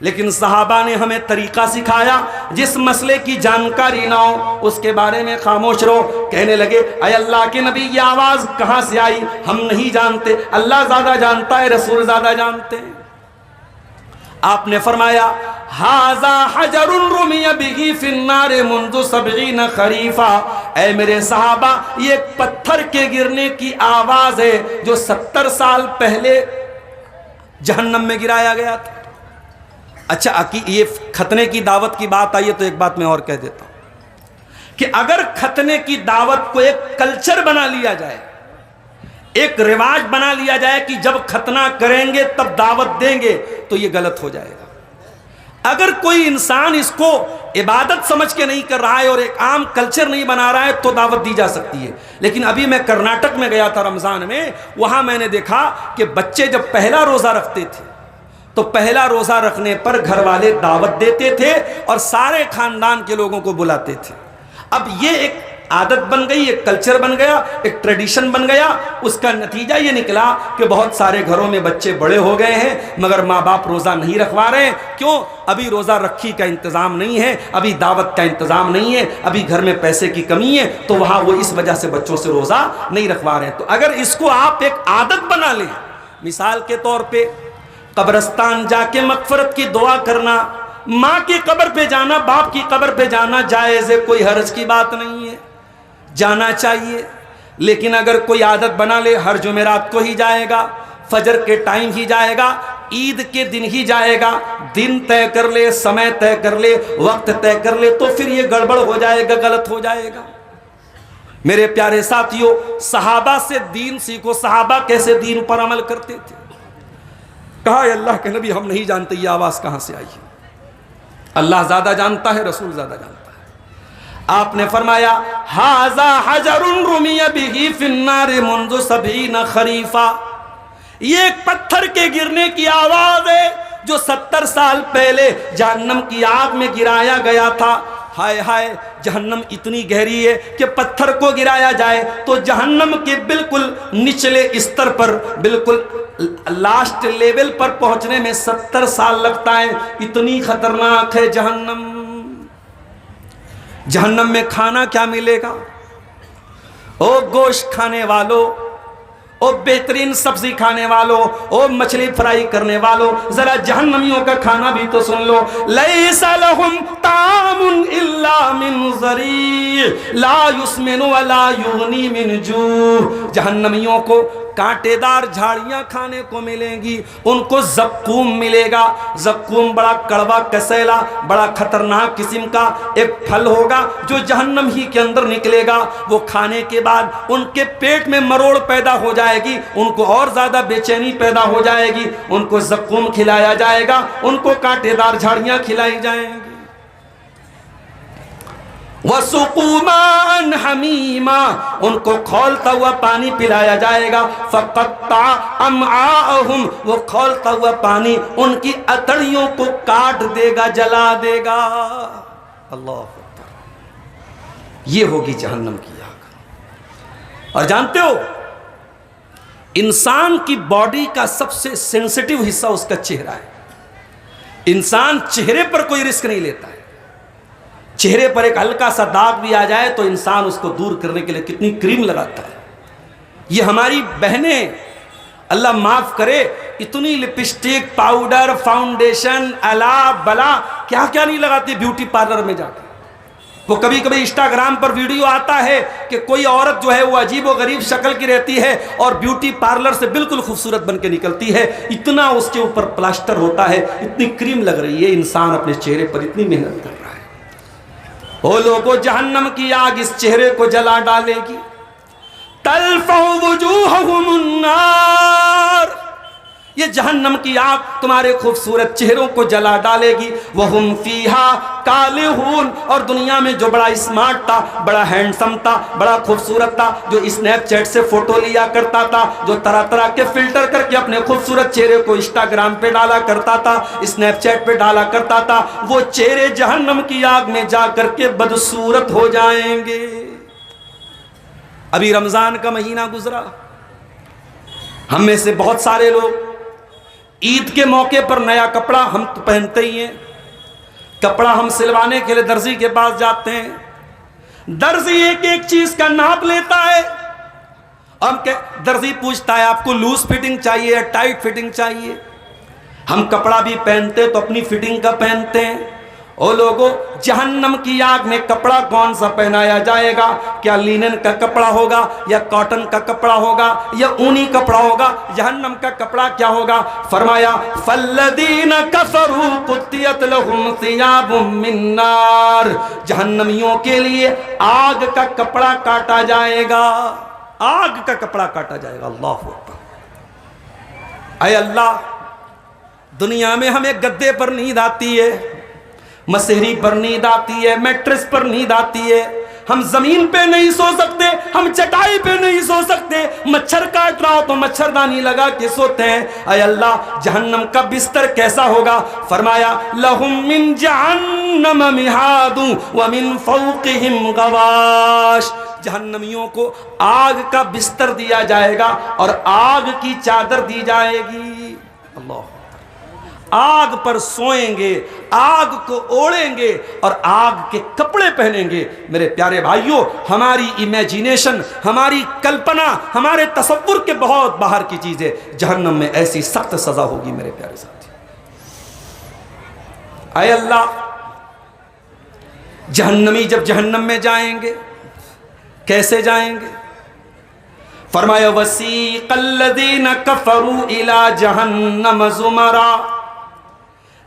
لیکن صحابہ نے ہمیں طریقہ سکھایا، جس مسئلے کی جانکاری نہ ہو اس کے بارے میں خاموش رہو۔ کہنے لگے اے اللہ کے نبی یہ آواز کہاں سے آئی؟ ہم نہیں جانتے، اللہ زیادہ جانتا ہے، رسول زیادہ جانتے ہیں۔ آپ نے فرمایا ھذا حجر رمی بہ فی النار منذ 70 خریفا، اے میرے صحابہ یہ ایک پتھر کے گرنے کی آواز ہے جو 70 سال پہلے جہنم میں گرایا گیا تھا۔ اچھا یہ ختنے کی دعوت کی بات آئی ہے تو ایک بات میں اور کہہ دیتا ہوں کہ اگر ختنے کی دعوت کو ایک کلچر بنا لیا جائے، ایک رواج بنا لیا جائے کہ جب ختنہ کریں گے تب دعوت دیں گے، تو یہ غلط ہو جائے گا۔ اگر کوئی انسان اس کو عبادت سمجھ کے نہیں کر رہا ہے اور ایک عام کلچر نہیں بنا رہا ہے تو دعوت دی جا سکتی ہے۔ لیکن ابھی میں کرناٹک میں گیا تھا رمضان میں، وہاں میں نے دیکھا کہ بچے جب پہلا روزہ رکھتے تھے تو پہلا روزہ رکھنے پر گھر والے دعوت دیتے تھے اور سارے خاندان کے لوگوں کو بلاتے تھے۔ اب یہ ایک عادت بن گئی، ایک کلچر بن گیا، ایک ٹریڈیشن بن گیا۔ اس کا نتیجہ یہ نکلا کہ بہت سارے گھروں میں بچے بڑے ہو گئے ہیں مگر ماں باپ روزہ نہیں رکھوا رہے ہیں۔ کیوں؟ ابھی روزہ رکھی کا انتظام نہیں ہے، ابھی دعوت کا انتظام نہیں ہے، ابھی گھر میں پیسے کی کمی ہے، تو وہاں وہ اس وجہ سے بچوں سے روزہ نہیں رکھوا رہے ہیں۔ تو اگر اس کو آپ ایک عادت بنا لیں، مثال کے طور پہ قبرستان جا کے مغفرت کی دعا کرنا، ماں کی قبر پہ جانا، باپ کی قبر پہ جانا جائز ہے، کوئی حرج کی بات نہیں ہے، جانا چاہیے۔ لیکن اگر کوئی عادت بنا لے ہر جمعرات کو ہی جائے گا، فجر کے ٹائم ہی جائے گا، عید کے دن ہی جائے گا، دن طے کر لے، سمے طے کر لے، وقت طے کر لے، تو پھر یہ گڑبڑ ہو جائے گا، غلط ہو جائے گا۔ میرے پیارے ساتھیوں، صحابہ سے دین سیکھو، صحابہ کیسے دین پر عمل کرتے تھے۔ کہا اے اللہ کے نبی ہم نہیں جانتے یہ آواز کہاں سے آئی ہے، اللہ زیادہ جانتا ہے، رسول زیادہ جانتا ہے۔ آپ نے فرمایا ھذا حجر رمی بہ فی النار منذ 70 خریفا، یہ ایک پتھر کے گرنے کی آواز ہے جو 70 سال پہلے جہنم کی آگ میں گرایا گیا تھا۔ ہائے ہائے، جہنم اتنی گہری ہے کہ پتھر کو گرایا جائے تو جہنم کے بالکل نچلے استر پر، بالکل لاسٹ لیول پر پہنچنے میں 70 سال لگتا ہے۔ اتنی خطرناک ہے جہنم۔ جہنم میں کھانا کیا ملے گا؟ او گوشت کھانے والو، او بہترین سبزی کھانے والو، او مچھلی فرائی کرنے والو، ذرا جہنمیوں کا کھانا بھی تو سن لو۔ لیس لہم طعام الا من ضریع لا یسمن ولا یغنی من جوع، جہنمیوں کو کانٹے دار جھاڑیاں کھانے کو ملیں گی، ان کو زقوم ملے گا۔ زقوم بڑا کڑوا کسیلا بڑا خطرناک قسم کا ایک پھل ہوگا جو جہنم ہی کے اندر نکلے گا۔ وہ کھانے کے بعد ان کے پیٹ میں مروڑ پیدا ہو جائے گی، ان کو اور زیادہ بے چینی پیدا ہو جائے گی، ان کو زقوم کھلایا جائے گا، ان کو کانٹے دار جھاڑیاں کھلائی جائیں گی۔ وَسُقُوا مَاءً حَمِيمًا، ان کو کھولتا ہوا پانی پلایا جائے گا۔ فَقَطَّعَ أَمْعَاءَهُمْ، وہ کھولتا ہوا پانی ان کی اتڑیوں کو کاٹ دے گا، جلا دے گا۔ اللہ اکبر، یہ ہوگی جہنم کی آگ۔ اور جانتے ہو انسان کی باڈی کا سب سے سینسٹیو حصہ اس کا چہرہ ہے۔ انسان چہرے پر کوئی رسک نہیں لیتا ہے۔ چہرے پر ایک ہلکا سا داغ بھی آ جائے تو انسان اس کو دور کرنے کے لیے کتنی کریم لگاتا ہے۔ یہ ہماری بہنیں اللہ معاف کرے اتنی لپسٹک، پاؤڈر، فاؤنڈیشن، الا بلا کیا کیا نہیں لگاتی بیوٹی پارلر میں جا کے۔ وہ کبھی کبھی انسٹاگرام پر ویڈیو آتا ہے کہ کوئی عورت جو ہے وہ عجیب و غریب شکل کی رہتی ہے اور بیوٹی پارلر سے بالکل خوبصورت بن کے نکلتی ہے، اتنا اس کے اوپر پلاسٹر ہوتا ہے، اتنی کریم لگ رہی ہے، انسان اپنے چہرے پر اتنی محنت کر رہا ہے۔ وہ لوگوں جہنم کی آگ اس چہرے کو جلا ڈالے گی۔ تلفع وجوہہم النار، یہ جہنم کی آگ تمہارے خوبصورت چہروں کو جلا ڈالے گی۔ وہم فیہا کالہون، اور دنیا میں جو بڑا اسمارٹ تھا، بڑا ہینڈسم تھا، بڑا خوبصورت تھا، جو اسنیپ چیٹ سے فوٹو لیا کرتا تھا، جو طرح طرح کے فلٹر کر کے اپنے خوبصورت چہرے کو انسٹاگرام پہ ڈالا کرتا تھا، اسنیپ چیٹ پہ ڈالا کرتا تھا، وہ چہرے جہنم کی آگ میں جا کر کے بدصورت ہو جائیں گے۔ ابھی رمضان کا مہینہ گزرا، ہم میں سے بہت سارے لوگ عید کے موقع پر نیا کپڑا ہم تو پہنتے ہی ہیں، کپڑا ہم سلوانے کے لیے درزی کے پاس جاتے ہیں، درزی ایک ایک چیز کا ناپ لیتا ہے، ہم درزی پوچھتا ہے آپ کو لوز فٹنگ چاہیے یا ٹائٹ فٹنگ چاہیے؟ ہم کپڑا بھی پہنتے تو اپنی فٹنگ کا پہنتے ہیں۔ او لوگوں، جہنم کی آگ میں کپڑا کون سا پہنایا جائے گا؟ کیا لینن کا کپڑا ہوگا یا کاٹن کا کپڑا ہوگا یا اونی کپڑا ہوگا؟ جہنم کا کپڑا کیا ہوگا؟ فرمایا فَالَّذِينَ كَفَرُوا قُطِّيَتْ لَهُمْ ثِيَابٌ مِّن نَّارٍ، جہنمیوں کے لیے آگ کا کپڑا کاٹا جائے گا، آگ کا کپڑا کاٹا جائے گا۔ اللہ اکبر۔ اے اللہ، دنیا میں ہمیں گدے پر نیند آتی ہے، مسہری پر نیند آتی ہے، میٹرس پر نیند آتی ہے، ہم زمین پہ نہیں سو سکتے، ہم چٹائی پہ نہیں سو سکتے، مچھر کاٹ رہا ہو تو مچھردانی لگا کے سوتے ہیں۔ اے اللہ، جہنم کا بستر کیسا ہوگا؟ فرمایا لَهُم مِّن جَهَنَّمَ مِہَادٌ وَمِن فَوْقِهِمْ غَوَاشٍ، جہنمیوں کو آگ کا بستر دیا جائے گا اور آگ کی چادر دی جائے گی۔ اللہ، آگ پر سوئیں گے، آگ کو اوڑیں گے اور آگ کے کپڑے پہنیں گے۔ میرے پیارے بھائیوں، ہماری امیجینیشن، ہماری کلپنا، ہمارے تصور کے بہت باہر کی چیز ہے۔ جہنم میں ایسی سخت سزا ہوگی میرے پیارے ساتھی۔ اے اللہ، جہنمی جب جہنم میں جائیں گے کیسے جائیں گے؟ فرمایا وَسِيقَ الَّذِينَ كَفَرُوا إِلَى جَهَنَّمَ زُمَرًا،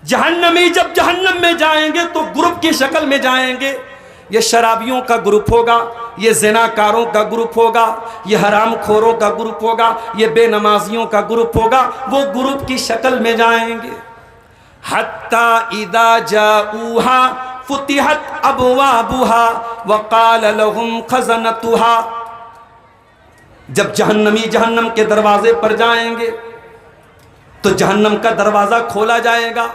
جہنمی جب جہنم میں جائیں گے تو گروپ کی شکل میں جائیں گے۔ یہ شرابیوں کا گروپ ہوگا، یہ زناکاروں کا گروپ ہوگا، یہ حرام خوروں کا گروپ ہوگا، یہ بے نمازیوں کا گروپ ہوگا، وہ گروپ کی شکل میں جائیں گے۔ حَتَّى إِذَا جَاءُوهَا فُتِحَتْ أَبْوَابُهَا وَقَالَ لَهُمْ خَزَنَتُهَا، جب جہنمی جہنم کے دروازے پر جائیں گے تو جہنم کا دروازہ کھولا جائے گا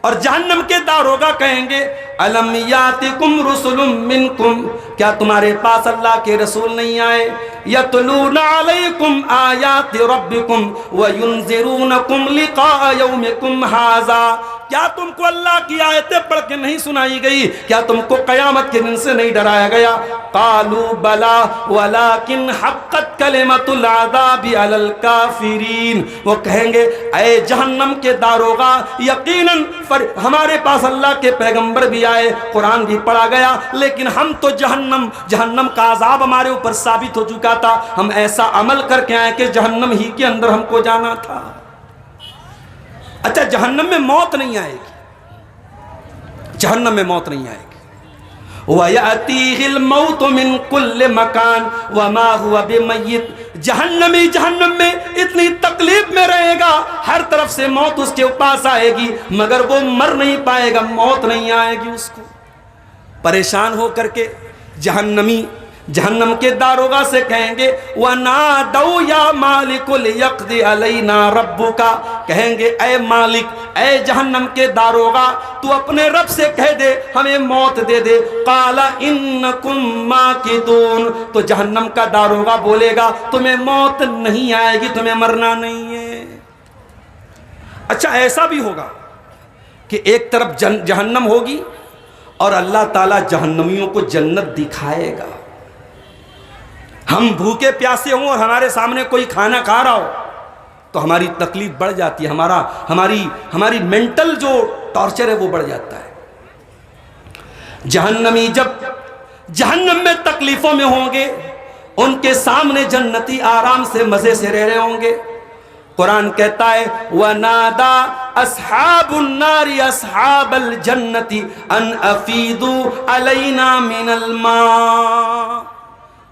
اور جہنم کے داروغہ کہیں گے الم یاتکم رسل منکم، کیا تمہارے پاس اللہ کے رسول نہیں آئے؟ یتلون علیکم آیات ربکم وینذرونکم لقاء یومکم ھذا، کیا تم کو اللہ کی آیتیں پڑھ کے نہیں سنائی گئی؟ کیا تم کو قیامت کے دن سے نہیں ڈرایا گیا؟ قالوا بلا ولكن حقت کلمۃ العذاب علی الکافرین، وہ کہیں گے اے جہنم کے داروغہ یقیناً ہمارے پاس اللہ کے پیغمبر بھی آئے، قرآن بھی پڑھا گیا، لیکن ہم تو جہنم کا عذاب ہمارے اوپر ثابت ہو چکا تھا، ہم ایسا عمل کر کے آئے کہ جہنم ہی کے اندر ہم کو جانا تھا۔ اچھا جہنم میں موت نہیں آئے گی، جہنم میں موت نہیں آئے گی۔ وَيَأْتِيهِ الْمَوْتُ مِنْ كُلِّ مَكَانٍ وَمَا هُوَ بِمَيِّتٍ، جہنمی جہنم میں اتنی تکلیف میں رہے گا، ہر طرف سے موت اس کے پاس آئے گی، مگر وہ مر نہیں پائے گا، موت نہیں آئے گی اس کو۔ پریشان ہو کر کے جہنمی جہنم کے داروغہ سے کہیں گے وَنَادَوْا يَا مَالِكُ لِيَقْضِ عَلَيْنَا رَبُّكَ، کہیں گے اے مالک، اے جہنم کے داروغہ تو اپنے رب سے کہہ دے ہمیں موت دے دے۔ قَالَ إِنَّكُمْ مَاكِثُونَ، تو جہنم کا داروغہ بولے گا تمہیں موت نہیں آئے گی، تمہیں مرنا نہیں ہے۔ اچھا ایسا بھی ہوگا کہ ایک طرف جہنم ہوگی اور اللہ تعالیٰ جہنمیوں کو جنت دکھائے گا، ہم بھوکے پیاسے ہوں اور ہمارے سامنے کوئی کھانا کھا رہا ہو تو ہماری تکلیف بڑھ جاتی ہے، ہماری مینٹل جو ٹارچر ہے وہ بڑھ جاتا ہے۔ جہنمی جب جہنم میں تکلیفوں میں ہوں گے، ان کے سامنے جنتی آرام سے مزے سے رہ رہے ہوں گے۔ قرآن کہتا ہے وَنَادَى أَصْحَابُ النَّارِ أَصْحَابَ الْجَنَّةِ أَنْ أَفِيدُوا عَلَيْنَا مِنَ الْمَاءِ،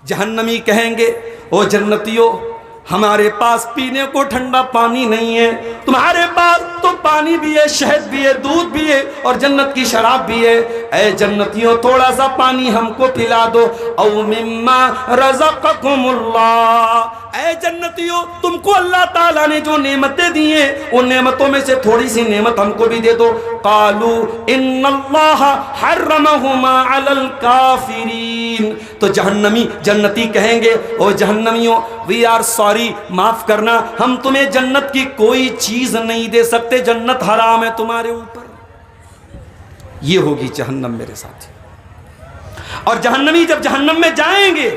جہنمی کہیں گے او جنتیوں ہمارے پاس پینے کو ٹھنڈا پانی نہیں ہے، تمہارے پاس تو پانی بھی ہے، شہد بھی ہے، دودھ بھی ہے اور جنت کی شراب بھی ہے، اے جنتیوں تھوڑا سا پانی ہم کو پلا دو۔ او مما رزقکم اللہ، اے جنتیوں تم کو اللہ تعالیٰ نے جو نعمتیں دی ہیں ان نعمتوں میں سے تھوڑی سی نعمت ہم کو بھی دے دو۔ قالوا ان اللہ حرمہما علی الکافرین، تو جنتی کہیں گے او جہنمیوں وی آر سوری، معاف کرنا ہم تمہیں جنت کی کوئی چیز نہیں دے سکتے، جنت حرام ہے تمہارے اوپر۔ یہ ہوگی جہنم میرے ساتھی۔ اور جہنمی جب جہنم میں جائیں گے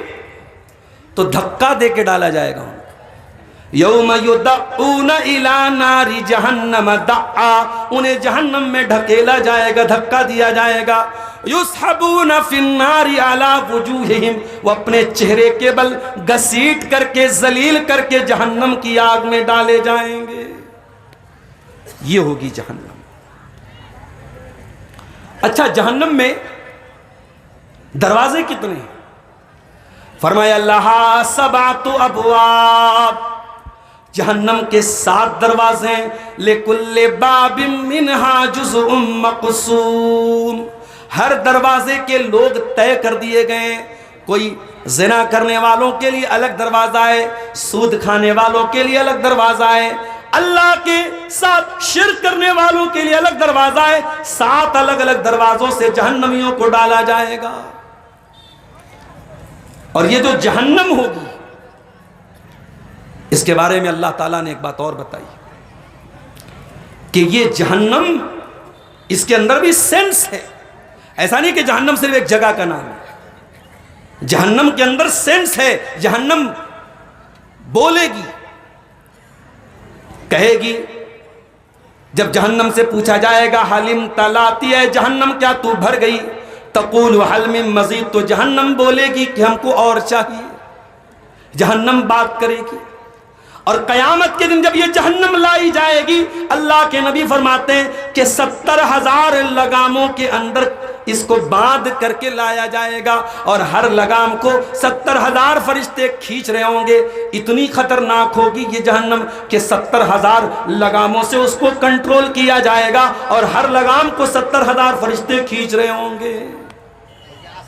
تو دھکا دے کے ڈالا جائے گا، یوم یدعون الی نار جہنم دعا، انہیں جہنم میں ڈھکیلا جائے گا، دھکا دیا جائے گا۔ یسحبون فی النار علی وجوہہم، وہ اپنے چہرے کے بل گھسیٹ کر کے ذلیل کر کے جہنم کی آگ میں ڈالے جائیں گے۔ یہ ہوگی جہنم۔ اچھا جہنم میں دروازے کتنے ہیں؟ فرمایا لہا سبعۃ ابواب، جہنم کے 7 دروازے، لکل باب منہا جزء مقسوم، ہر دروازے کے لوگ طے کر دیے گئے، کوئی زنا کرنے والوں کے لیے الگ دروازہ ہے، سود کھانے والوں کے لیے الگ دروازہ ہے، اللہ کے ساتھ شرک کرنے والوں کے لیے الگ دروازہ ہے، 7 الگ الگ دروازوں سے جہنمیوں کو ڈالا جائے گا۔ اور یہ جو جہنم ہوگی اس کے بارے میں اللہ تعالیٰ نے ایک بات اور بتائی کہ یہ جہنم، اس کے اندر بھی سینس ہے، ایسا نہیں کہ جہنم صرف ایک جگہ کا نام ہے، جہنم کے اندر سینس ہے، جہنم بولے گی، کہے گی۔ جب جہنم سے پوچھا جائے گا حلم تلاتی ہے جہنم کیا تو بھر گئی، تقول حل من مزید، تو جہنم بولے گی کہ ہم کو اور چاہیے، جہنم بات کرے گی۔ اور قیامت کے دن جب یہ جہنم لائی جائے گی، اللہ کے نبی فرماتے ہیں کہ 70,000 لگاموں کے اندر اس کو باندھ کر کے لایا جائے گا، اور ہر لگام کو 70,000 فرشتے کھینچ رہے ہوں گے۔ اتنی خطرناک ہوگی یہ جہنم کہ 70,000 لگاموں سے اس کو کنٹرول کیا جائے گا، اور ہر لگام کو 70,000 فرشتے کھینچ رہے ہوں گے۔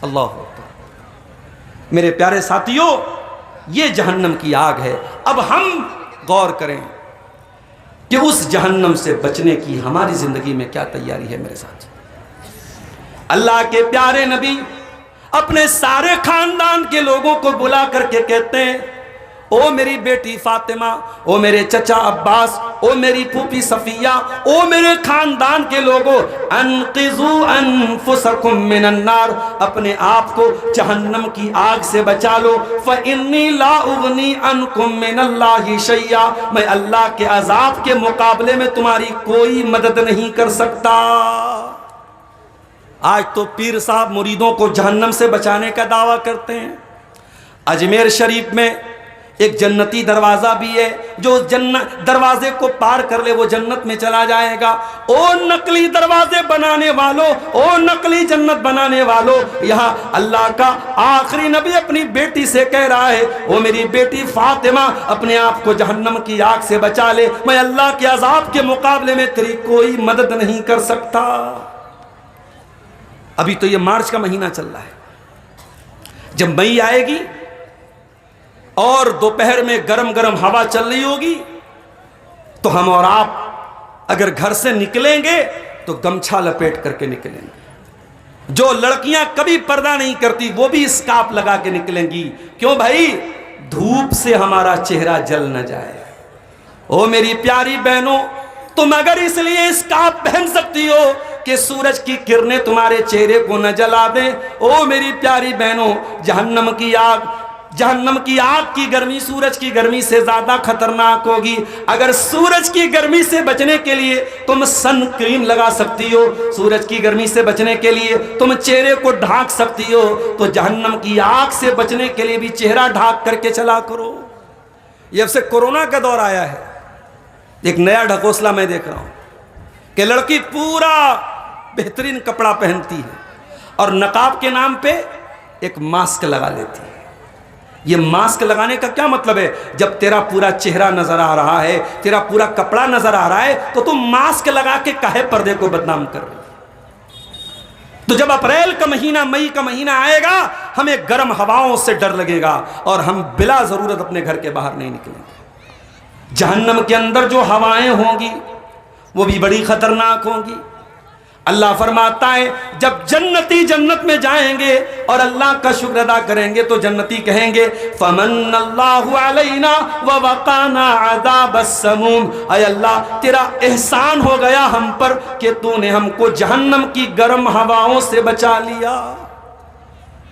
اللہ اکبر۔ میرے پیارے ساتھیوں، یہ جہنم کی آگ ہے۔ اب ہم غور کریں کہ اس جہنم سے بچنے کی ہماری زندگی میں کیا تیاری ہے میرے ساتھ۔ اللہ کے پیارے نبی اپنے سارے خاندان کے لوگوں کو بلا کر کے کہتے ہیں او میری بیٹی فاطمہ، او میرے چچا عباس، او میری پھوپھی صفیہ، او میرے خاندان کے لوگوں، انقذوا انفسکم من النار، اپنے آپ کو جہنم کی آگ سے بچا لو، فانی لا اغنی عنکم من اللہ شیئا، میں اللہ کے عذاب کے مقابلے میں تمہاری کوئی مدد نہیں کر سکتا۔ آج تو پیر صاحب مریدوں کو جہنم سے بچانے کا دعویٰ کرتے ہیں۔ اجمیر شریف میں ایک جنتی دروازہ بھی ہے، جو دروازے کو پار کر لے وہ جنت میں چلا جائے گا۔ او نقلی دروازے بنانے والوں، او نقلی جنت بنانے والوں، یہاں اللہ کا آخری نبی اپنی بیٹی سے کہہ رہا ہے، او میری بیٹی فاطمہ اپنے آپ کو جہنم کی آگ سے بچا لے، میں اللہ کے عذاب کے مقابلے میں تیری کوئی مدد نہیں کر سکتا۔ ابھی تو یہ مارچ کا مہینہ چل رہا ہے، جب مئی آئے گی اور دوپہر میں گرم گرم ہوا چل رہی ہوگی تو ہم اور آپ اگر گھر سے نکلیں گے تو گمچھا لپیٹ کر کے نکلیں گے۔ جو لڑکیاں کبھی پردہ نہیں کرتی وہ بھی اسکارف لگا کے نکلیں گی، کیوں بھائی؟ دھوپ سے ہمارا چہرہ جل نہ جائے۔ او میری پیاری بہنوں، تم اگر اس لیے اسکارف پہن سکتی ہو کہ سورج کی کرنیں تمہارے چہرے کو نہ جلا دیں، او میری پیاری بہنوں، جہنم کی آگ کی گرمی سورج کی گرمی سے زیادہ خطرناک ہوگی۔ اگر سورج کی گرمی سے بچنے کے لیے تم سن کریم لگا سکتی ہو، سورج کی گرمی سے بچنے کے لیے تم چہرے کو ڈھانک سکتی ہو، تو جہنم کی آگ سے بچنے کے لیے بھی چہرہ ڈھانک کر کے چلا کرو۔ جب سے کورونا کا دور آیا ہے، ایک نیا ڈھکوسلا میں دیکھ رہا ہوں کہ لڑکی پورا بہترین کپڑا پہنتی ہے اور نقاب کے نام پہ ایک ماسک لگا لیتی ہے۔ یہ ماسک لگانے کا کیا مطلب ہے؟ جب تیرا پورا چہرہ نظر آ رہا ہے، تیرا پورا کپڑا نظر آ رہا ہے، تو تم ماسک لگا کے کاہے پردے کو بدنام کر رہی؟ تو جب اپریل کا مہینہ، مئی کا مہینہ آئے گا، ہمیں گرم ہواؤں سے ڈر لگے گا اور ہم بلا ضرورت اپنے گھر کے باہر نہیں نکلیں گے۔ جہنم کے اندر جو ہوائیں ہوں گی وہ بھی بڑی خطرناک ہوں گی۔ اللہ فرماتا ہے جب جنتی جنت میں جائیں گے اور اللہ کا شکر ادا کریں گے تو جنتی کہیں گے فمن اللہ علینا ووقانا عذاب السموم، اے اللہ تیرا احسان ہو گیا ہم پر کہ تو نے ہم کو جہنم کی گرم ہواؤں سے بچا لیا۔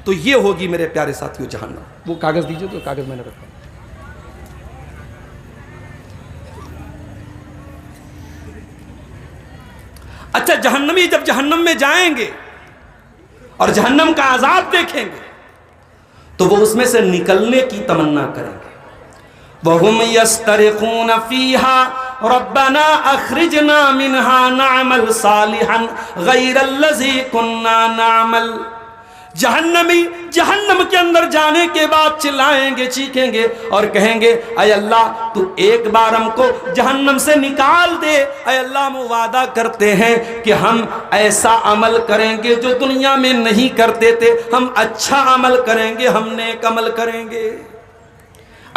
تو یہ ہوگی میرے پیارے ساتھیو جہنم۔ وہ کاغذ دیجئے، تو کاغذ میں نے رکھا۔ اچھا، جہنمی جب جہنم میں جائیں گے اور جہنم کا عذاب دیکھیں گے تو وہ اس میں سے نکلنے کی تمنا کریں گے۔ وَهُمْ يَسْتَرِخُونَ فِيهَا رَبَّنَا أَخْرِجْنَا مِنْهَا نَعْمَلْ صَالِحًا غَيْرَ الَّذِي كُنَّا نَعْمَلْ۔ جہنمی جہنم کے اندر جانے کے بعد چلائیں گے، چیخیں گے اور کہیں گے اے اللہ تو ایک بار ہم کو جہنم سے نکال دے۔ اے اللہ ہم وعدہ کرتے ہیں کہ ہم ایسا عمل کریں گے جو دنیا میں نہیں کرتے تھے، ہم اچھا عمل کریں گے، ہم نیک عمل کریں گے۔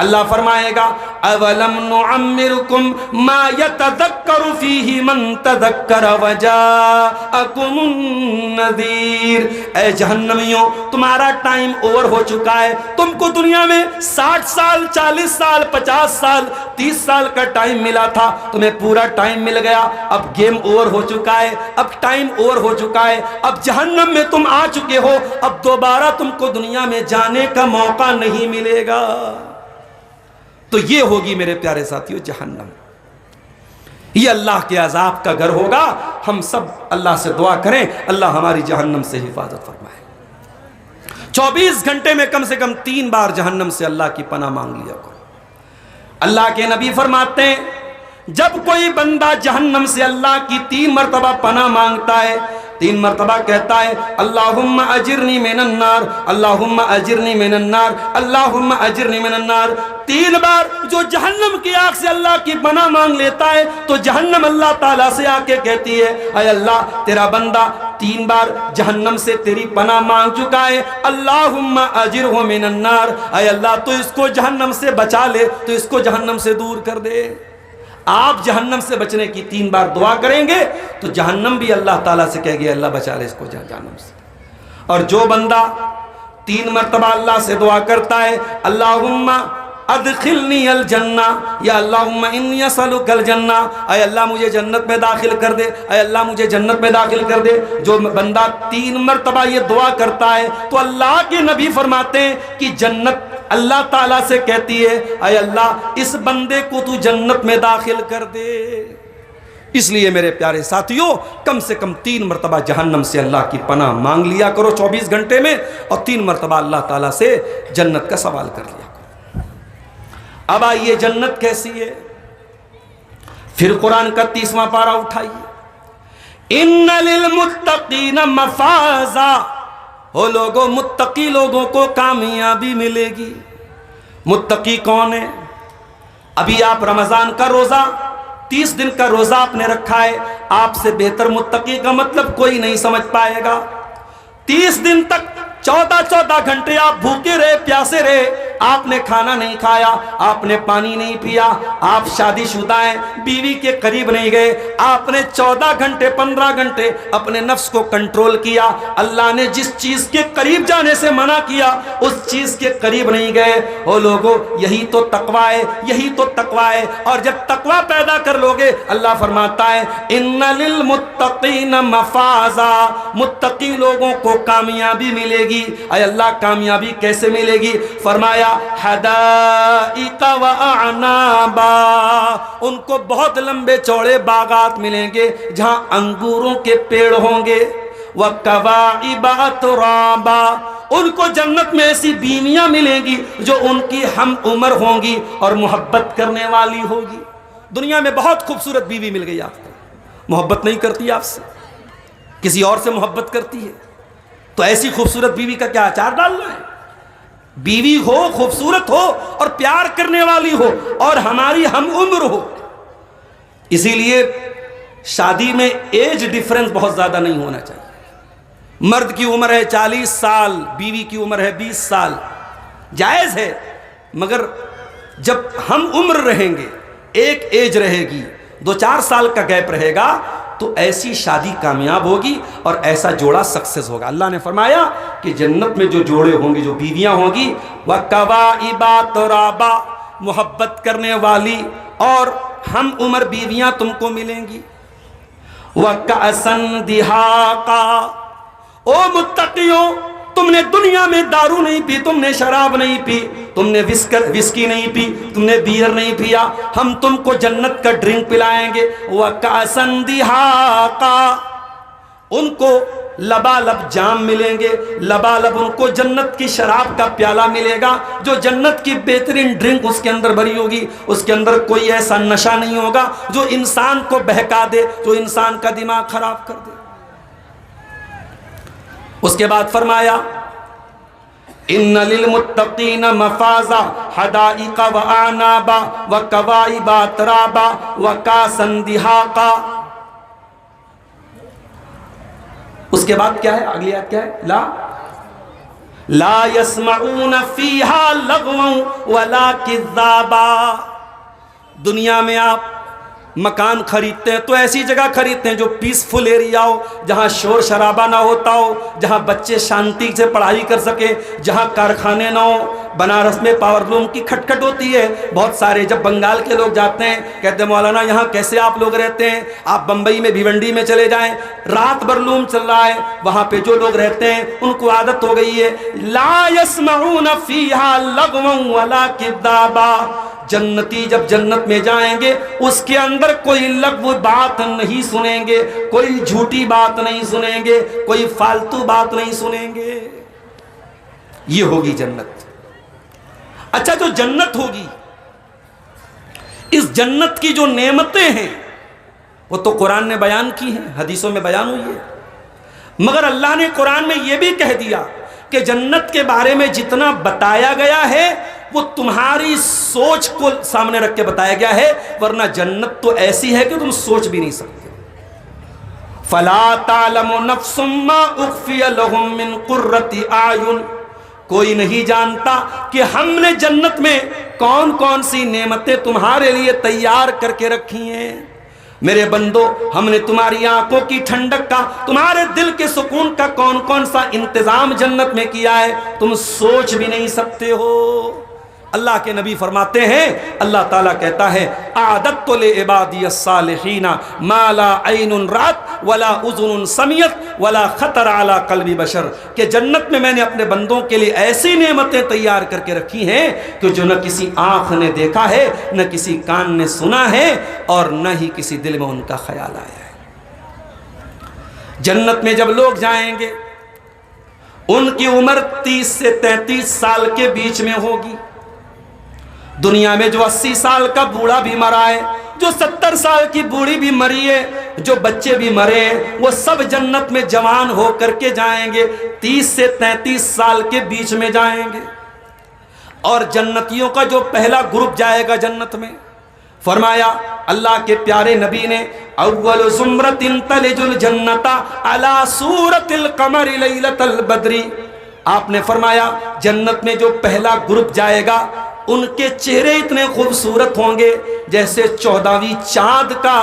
اللہ فرمائے گا اولم نعمرکم ما یتذکر فیہ من تذکر وجاءکم النذیر۔ اے جہنمیوں، تمہارا ٹائم اوور ہو چکا ہے۔ تم کو دنیا میں 60 سال 40 سال 50 سال 30 سال کا ٹائم ملا تھا، تمہیں پورا ٹائم مل گیا، اب گیم اوور ہو چکا ہے، اب ٹائم اوور ہو چکا ہے، اب جہنم میں تم آ چکے ہو، اب دوبارہ تم کو دنیا میں جانے کا موقع نہیں ملے گا۔ تو یہ ہوگی میرے پیارے ساتھیو جہنم، یہ اللہ کے عذاب کا گھر ہوگا۔ ہم سب اللہ سے دعا کریں اللہ ہماری جہنم سے حفاظت فرمائے۔ 24 گھنٹے میں کم سے کم 3 بار جہنم سے اللہ کی پناہ مانگ لیا کرو۔ اللہ کے نبی فرماتے ہیں جب کوئی بندہ جہنم سے اللہ کی 3 مرتبہ پناہ مانگتا ہے، 3 مرتبہ کہتا ہے اللہم اجرنی من النار، اللہم اجرنی من النار، اللہم اجرنی من النار، 3 بار جو جہنم کی آگ سے اللہ کی پناہ مانگ لیتا ہے تو جہنم اللہ تعالیٰ سے آ کے کہتی ہے اے اللہ تیرا بندہ 3 بار جہنم سے تیری پناہ مانگ چکا ہے، اللہم اجرہ من النار، اے اللہ تو اس کو جہنم سے بچا لے، تو اس کو جہنم سے دور کر دے۔ آپ جہنم سے بچنے کی 3 بار دعا کریں گے تو جہنم بھی اللہ تعالیٰ سے کہے گی اللہ بچا لے اس کو جہنم سے۔ اور جو بندہ 3 مرتبہ اللہ سے دعا کرتا ہے اللہم ادخلنی الجنہ، یا اللہم انی اسألک الجنہ، اے اللہ مجھے جنت میں داخل کر دے، اے اللہ مجھے جنت میں داخل کر دے۔ جو بندہ 3 مرتبہ یہ دعا کرتا ہے تو اللہ کے نبی فرماتے ہیں کہ جنت اللہ تعالیٰ سے کہتی ہے اے اللہ اس بندے کو تو جنت میں داخل کر دے۔ اس لیے میرے پیارے ساتھیوں، کم سے کم 3 مرتبہ جہنم سے اللہ کی پناہ مانگ لیا کرو 24 گھنٹے میں، اور 3 مرتبہ اللہ تعالیٰ سے جنت کا سوال کر لیا کرو۔ اب آئیے جنت کیسی ہے؟ پھر قرآن کا 30واں پارہ اٹھائیے، ان للمتقین مفازا، وہ لوگوں متقی لوگوں کو کامیابی ملے گی۔ متقی کون ہے؟ ابھی آپ رمضان کا روزہ 30 دن کا روزہ آپ نے رکھا ہے، آپ سے بہتر متقی کا مطلب کوئی نہیں سمجھ پائے گا۔ 30 دن تک 14 گھنٹے آپ بھوکے رہے، پیاسے رہے، آپ نے کھانا نہیں کھایا، آپ نے پانی نہیں پیا، آپ شادی شدہ ہیں، بیوی کے قریب نہیں گئے، آپ نے 14 گھنٹے 15 گھنٹے اپنے نفس کو کنٹرول کیا، اللہ نے جس چیز کے قریب جانے سے منع کیا اس چیز کے قریب نہیں گئے۔ او لوگو، یہی تو تقویٰ ہے، یہی تو تقویٰ ہے۔ اور جب تقویٰ پیدا کر لوگے، اللہ فرماتا ہے ان للمتقین مفازا، متقی لوگوں کو کامیابی ملے گی۔ اے اللہ کامیابی کیسے ملے گی؟ فرمایا حدائق و اعنابا، ان کو بہت لمبے چوڑے باغات ملیں گے جہاں انگوروں کے پیڑ ہوں گے، وکواعب اترابا، ان کو جنت میں ایسی بیویاں ملیں گی جو ان کی ہم عمر ہوں گی اور محبت کرنے والی ہوگی۔ دنیا میں بہت خوبصورت بیوی مل گئی آپ کو، محبت نہیں کرتی آپ سے، کسی اور سے محبت کرتی ہے، تو ایسی خوبصورت بیوی کا کیا اچار ڈالنا ہے؟ بیوی ہو، خوبصورت ہو اور پیار کرنے والی ہو اور ہماری ہم عمر ہو۔ اسی لیے شادی میں ایج ڈیفرنس بہت زیادہ نہیں ہونا چاہیے۔ مرد کی عمر ہے 40 سال، بیوی کی عمر ہے 20 سال، جائز ہے، مگر جب ہم عمر رہیں گے، ایک ایج رہے گی، 2-4 سال کا گیپ رہے گا، تو ایسی شادی کامیاب ہوگی اور ایسا جوڑا سکسیس ہوگا۔ اللہ نے فرمایا کہ جنت میں جو جوڑے ہوں گے، جو بیویاں ہوں گی، وَكَوَائِبَ تُرَابًا، محبت کرنے والی اور ہم عمر بیویاں تم کو ملیں گی۔ وَكَأْسًا دِهَاقًا، او متقیوں، تم نے دنیا میں دارو نہیں پی، تم نے شراب نہیں پی، تم نے وسکی نہیں پی، تم نے بیئر نہیں پیا، ہم تم کو جنت کا ڈرنک پلائیں گے۔ وَكَأْسًا دِهَاقًا، ان کو لبالب جام ملیں گے، لبالب ان کو جنت کی شراب کا پیالہ ملے گا، جو جنت کی بہترین ڈرنک اس کے اندر بھری ہوگی، اس کے اندر کوئی ایسا نشہ نہیں ہوگا جو انسان کو بہکا دے، جو انسان کا دماغ خراب کر دے۔ اس کے بعد فرمایا ان للمتقین مفازا حدائق و اعنابا وکواعب اترابا وکاسا دہاقا۔ اس کے بعد کیا ہے؟ اگلی آیت کیا ہے؟ لا يسمعون فیہا لغوا ولا کذابا۔ دنیا میں آپ مکان خریدتے ہیں تو ایسی جگہ خریدتے ہیں جو پیسفل ایریا ہو، جہاں شور شرابہ نہ ہوتا ہو، جہاں بچے شانتی سے پڑھائی کر سکیں، جہاں کارخانے نہ ہو۔ بنارس میں پاور لوم کی کھٹ کھٹ ہوتی ہے، بہت سارے جب بنگال کے لوگ جاتے ہیں کہتے ہیں مولانا یہاں کیسے آپ لوگ رہتے ہیں؟ آپ بمبئی میں بھیونڈی میں چلے جائیں، رات بھر لوم چل رہا ہے، وہاں پہ جو لوگ رہتے ہیں ان کو عادت ہو گئی ہے۔ لا يسمعون فیہا لغوا ولا کذابا، جنتی جب جنت میں جائیں گے اس کے اندر کوئی لغو بات نہیں سنیں گے، کوئی جھوٹی بات نہیں سنیں گے، کوئی فالتو بات نہیں سنیں گے۔ یہ ہوگی جنت۔ اچھا، جو جنت ہوگی، اس جنت کی جو نعمتیں ہیں وہ تو قرآن نے بیان کی ہیں، حدیثوں میں بیان ہوئی ہے، مگر اللہ نے قرآن میں یہ بھی کہہ دیا کہ جنت کے بارے میں جتنا بتایا گیا ہے وہ تمہاری سوچ کو سامنے رکھ کے بتایا گیا ہے، ورنہ جنت تو ایسی ہے کہ تم سوچ بھی نہیں سکتے۔ فَلَا تَعْلَمُ نَفْسٌ مَّا أُخْفِيَ لَهُم مِّن قُرَّةِ أَعْيُنٍ، کوئی نہیں جانتا کہ ہم نے جنت میں کون کون سی نعمتیں تمہارے لیے تیار کر کے رکھی ہیں۔ میرے بندو، ہم نے تمہاری آنکھوں کی ٹھنڈک کا، تمہارے دل کے سکون کا کون کون سا انتظام جنت میں کیا ہے، تم سوچ بھی نہیں سکتے ہو۔ اللہ کے نبی فرماتے ہیں اللہ تعالیٰ کہتا ہے اعددت لعبادی الصالحین ما لا عین رأت ولا اذن سمعت ولا خطر علی قلب بشر، کہ جنت میں میں نے اپنے بندوں کے لیے ایسی نعمتیں تیار کر کے رکھی ہیں کہ جو نہ کسی آنکھ نے دیکھا ہے، نہ کسی کان نے سنا ہے، اور نہ ہی کسی دل میں ان کا خیال آیا ہے۔ جنت میں جب لوگ جائیں گے ان کی عمر 30 سے 33 سال کے بیچ میں ہوگی۔ دنیا میں جو 80 سال کا بوڑھا بھی مرا ہے، جو 70 سال کی بوڑھی بھی مری ہے، جو بچے بھی مرے ہیں، وہ سب جنت میں جوان ہو کر کے جائیں گے، 30 سے 33 سال کے بیچ میں جائیں گے۔ اور جنتیوں کا جو پہلا گروپ جائے گا جنت میں، فرمایا اللہ کے پیارے نبی نے اول زمرۃ تلج الجنۃ علی صورت القمر لیلۃ البدر، آپ نے فرمایا جنت میں جو پہلا گروپ جائے گا ان کے چہرے اتنے خوبصورت ہوں گے جیسے 14ویں چاند کا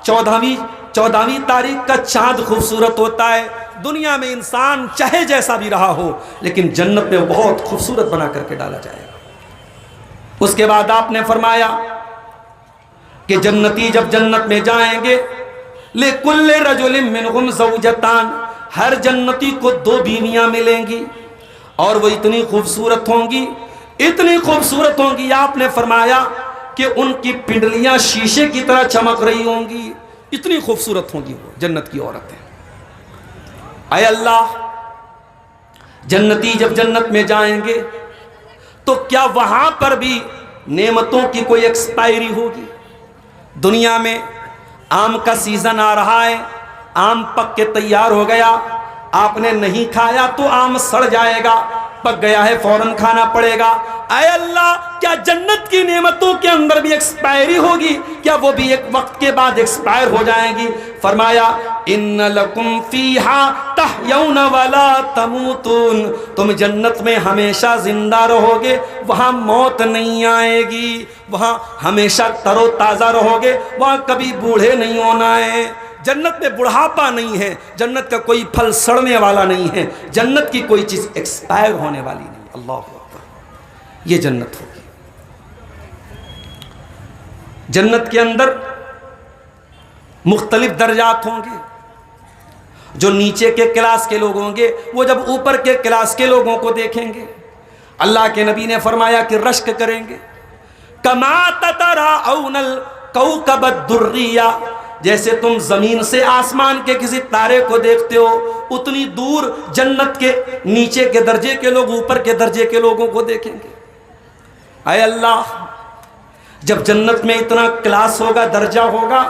14ویں تاریخ کا چاند خوبصورت ہوتا ہے۔ دنیا میں انسان چاہے جیسا بھی رہا ہو لیکن جنت میں بہت خوبصورت بنا کر کے ڈالا جائے گا۔ اس کے بعد آپ نے فرمایا کہ جنتی جب جنت میں جائیں گے لِكُلِّ رَجُلٍ مِّنْهُمْ زَوْجَتَانِ، ہر جنتی کو 2 بیویاں ملیں گی اور وہ اتنی خوبصورت ہوں گی، اتنی خوبصورت ہوں گی، آپ نے فرمایا کہ ان کی پنڈلیاں شیشے کی طرح چمک رہی ہوں گی، اتنی خوبصورت ہوں گی وہ جنت کی عورتیں۔ اے اللہ، جنتی جب جنت میں جائیں گے تو کیا وہاں پر بھی نعمتوں کی کوئی ایکسپائری ہوگی؟ دنیا میں آم کا سیزن آ رہا ہے، آم پک کے تیار ہو گیا، آپ نے نہیں کھایا تو آم سڑ جائے گا، پک گیا ہے فوراً کھانا پڑے گا۔ اے اللہ، کیا جنت کی نعمتوں کے اندر بھی ایکسپائری ہوگی؟ کیا وہ بھی ایک وقت کے بعد ایکسپائر ہو جائیں گی؟ فرمایا ان لکم فیہا تحیون ولا تموتون، تم جنت میں ہمیشہ زندہ رہو گے، وہاں موت نہیں آئے گی، وہاں ہمیشہ تر و تازہ رہو گے، وہاں کبھی بوڑھے نہیں ہونا ہے۔ جنت میں بڑھاپا نہیں ہے، جنت کا کوئی پھل سڑنے والا نہیں ہے، جنت کی کوئی چیز ایکسپائر ہونے والی نہیں۔ اللہ اکبر، یہ جنت ہوگی۔ جنت کے اندر مختلف درجات ہوں گے، جو نیچے کے کلاس کے لوگ ہوں گے وہ جب اوپر کے کلاس کے لوگوں کو دیکھیں گے اللہ کے نبی نے فرمایا کہ رشک کریں گے، کما تتراءون الکوكب الدریہ، جیسے تم زمین سے آسمان کے کسی تارے کو دیکھتے ہو اتنی دور جنت کے نیچے کے درجے کے لوگ اوپر کے درجے کے لوگوں کو دیکھیں گے۔ اے اللہ، جب جنت میں اتنا کلاس ہوگا، درجہ ہوگا،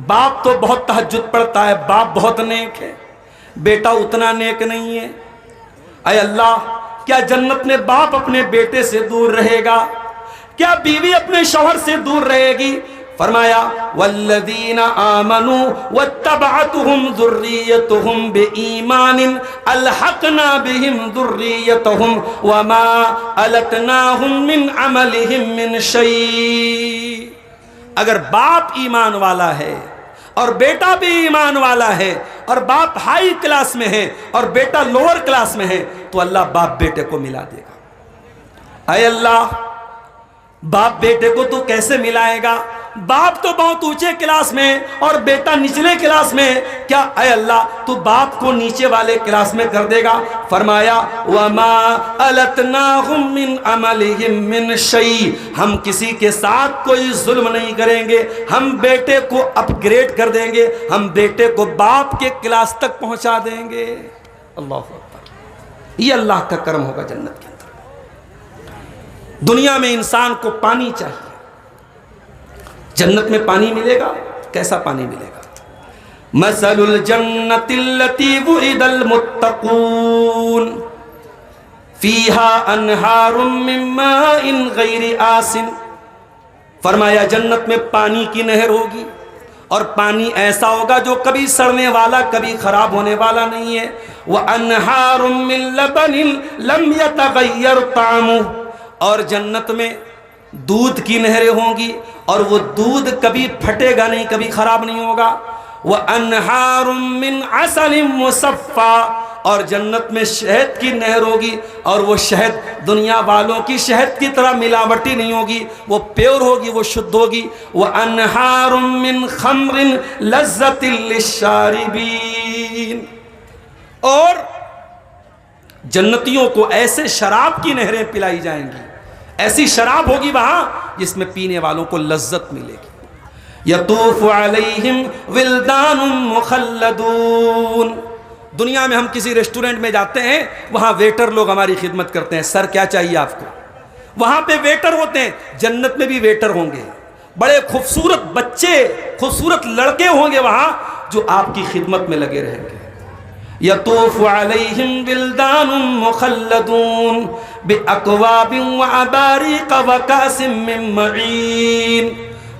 باپ تو بہت تہجد پڑھتا ہے، باپ بہت نیک ہے، بیٹا اتنا نیک نہیں ہے۔ اے اللہ، کیا جنت میں باپ اپنے بیٹے سے دور رہے گا؟ کیا بیوی اپنے شوہر سے دور رہے گی؟ فرمایا والذین آمنوا واتبعتهم ذریتهم بإیمان الحقنا بهم ذریتهم وما التناهم من عملهم من شیء۔ اگر باپ ایمان والا ہے اور بیٹا بھی ایمان والا ہے اور باپ ہائی کلاس میں ہے اور بیٹا لوور کلاس میں ہے تو اللہ باپ بیٹے کو ملا دے گا۔ اے اللہ، باپ بیٹے کو تو کیسے ملائے گا؟ باپ تو بہت اونچے کلاس میں اور بیٹا نچلے کلاس میں، کیا اے اللہ تو باپ کو نیچے والے کلاس میں کر دے گا؟ فرمایا وما التناهم من عملهم من شیء، ہم کسی کے ساتھ کوئی ظلم نہیں کریں گے، ہم بیٹے کو اپ گریڈ کر دیں گے، ہم بیٹے کو باپ کے کلاس تک پہنچا دیں گے۔ اللہ اکبر، یہ اللہ کا کرم ہوگا جنت کے اندر۔ دنیا میں انسان کو پانی چاہیے، جنت میں پانی ملے گا، کیسا پانی ملے گا؟ مثل الجنت التي وعد المتقون فيها انہار من ماء غیر آسن، فرمایا جنت میں پانی کی نہر ہوگی اور پانی ایسا ہوگا جو کبھی سڑنے والا، کبھی خراب ہونے والا نہیں ہے۔ وَأَنْهَارٌ مِّن لَبَنٍ لَمْ يَتَغَيَّرْ طَعْمُهُ، اور جنت میں دودھ کی نہریں ہوں گی اور وہ دودھ کبھی پھٹے گا نہیں، کبھی خراب نہیں ہوگا۔ وَأَنْهَارٌ مِّنْ عَسَلٍ مُّصَفًّى، اور جنت میں شہد کی نہر ہوگی، اور وہ شہد دنیا والوں کی شہد کی طرح ملاوٹی نہیں ہوگی، وہ پیور ہوگی، وہ شدھ ہوگی۔ وَأَنْهَارٌ مِّنْ خَمْرٍ لَذَّةٍ لِّلشَّارِبِينَ، اور جنتیوں کو ایسے شراب کی نہریں پلائی جائیں گی، ایسی شراب ہوگی وہاں جس میں پینے والوں کو لذت ملے گی۔ یطوف علیہم ولدان مخلدون، دنیا میں ہم کسی ریسٹورنٹ میں جاتے ہیں، وہاں ویٹر لوگ ہماری خدمت کرتے ہیں، سر کیا چاہیے آپ کو، وہاں پہ ویٹر ہوتے ہیں۔ جنت میں بھی ویٹر ہوں گے، بڑے خوبصورت بچے، خوبصورت لڑکے ہوں گے وہاں جو آپ کی خدمت میں لگے رہیں گے۔ یطوف علیہم ولدان مخلدون باکواب واباریق وکاس من معین،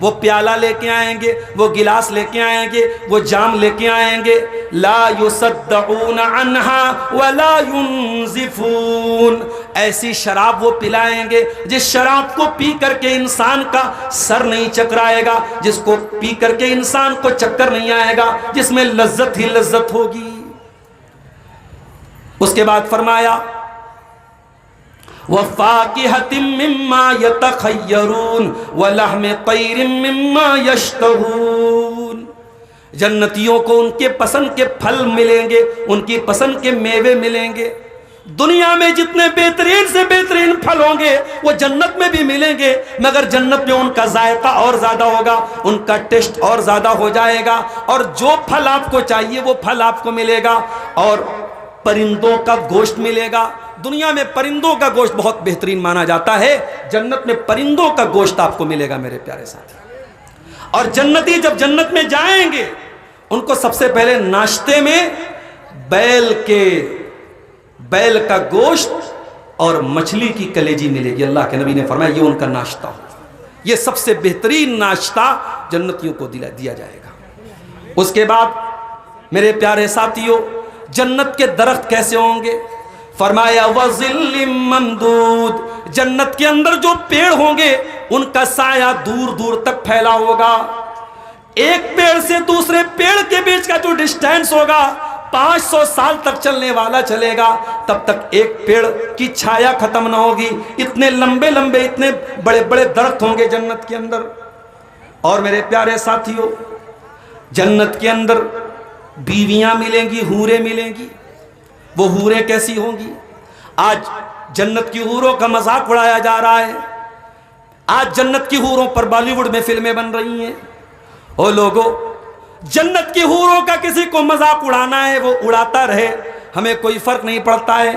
وہ پیالہ لے کے آئیں گے، وہ گلاس لے کے آئیں گے، وہ جام لے کے آئیں گے۔ لا یصدعون عنہا ولا ینزفون، ایسی شراب وہ پلائیں گے جس شراب کو پی کر کے انسان کا سر نہیں چکرائے گا، جس کو پی کر کے انسان کو چکر نہیں آئے گا، جس میں لذت ہی لذت ہوگی۔ اس کے بعد فرمایا وَفَاكِهَةٍ مِّمَّا يَتَخَيَّرُونَ وَلَحْمِ طَيْرٍ مِّمَّا يَشْتَهُونَ، جنتیوں کو ان کے پسند کے پھل ملیں گے، ان کی پسند کے میوے ملیں گے۔ دنیا میں جتنے بہترین سے بہترین پھل ہوں گے وہ جنت میں بھی ملیں گے، مگر جنت میں ان کا ذائقہ اور زیادہ ہوگا، ان کا ٹیسٹ اور زیادہ ہو جائے گا، اور جو پھل آپ کو چاہیے وہ پھل آپ کو ملے گا۔ اور پرندوں کا گوشت ملے گا، دنیا میں پرندوں کا گوشت بہت بہترین مانا جاتا ہے، جنت میں پرندوں کا گوشت آپ کو ملے گا میرے پیارے ساتھی۔ اور جنتی جب جنت میں جائیں گے ان کو سب سے پہلے ناشتے میں بیل کا گوشت اور مچھلی کی کلیجی ملے گی۔ اللہ کے نبی نے فرمایا یہ ان کا ناشتہ ہو، یہ سب سے بہترین ناشتہ جنتیوں کو دیا جائے گا۔ اس کے بعد میرے پیارے ساتھیوں جنت کے درخت کیسے ہوں گے؟ فرمایا وَظِلٍّ مَّمْدُودٍ، جنت کے اندر جو پیڑ ہوں گے ان کا سایہ دور دور تک پھیلا ہوگا۔ ایک پیڑ سے دوسرے پیڑ کے بیچ کا جو ڈسٹینس ہوگا 500 سال تک چلنے والا چلے گا، تب تک ایک پیڑ کی چھایا ختم نہ ہوگی، اتنے لمبے لمبے اتنے بڑے بڑے درخت ہوں گے جنت کے اندر۔ اور میرے پیارے ساتھیوں جنت کے اندر بیویاں ملیں گی، حوریں ملیں گی۔ وہ حوریں کیسی ہوں گی؟ آج جنت کی حوروں کا مذاق اڑایا جا رہا ہے، آج جنت کی حوروں پر بالی ووڈ میں فلمیں بن رہی ہیں۔ او لوگو، جنت کی حوروں کا کسی کو مذاق اڑانا ہے وہ اڑاتا رہے، ہمیں کوئی فرق نہیں پڑتا ہے۔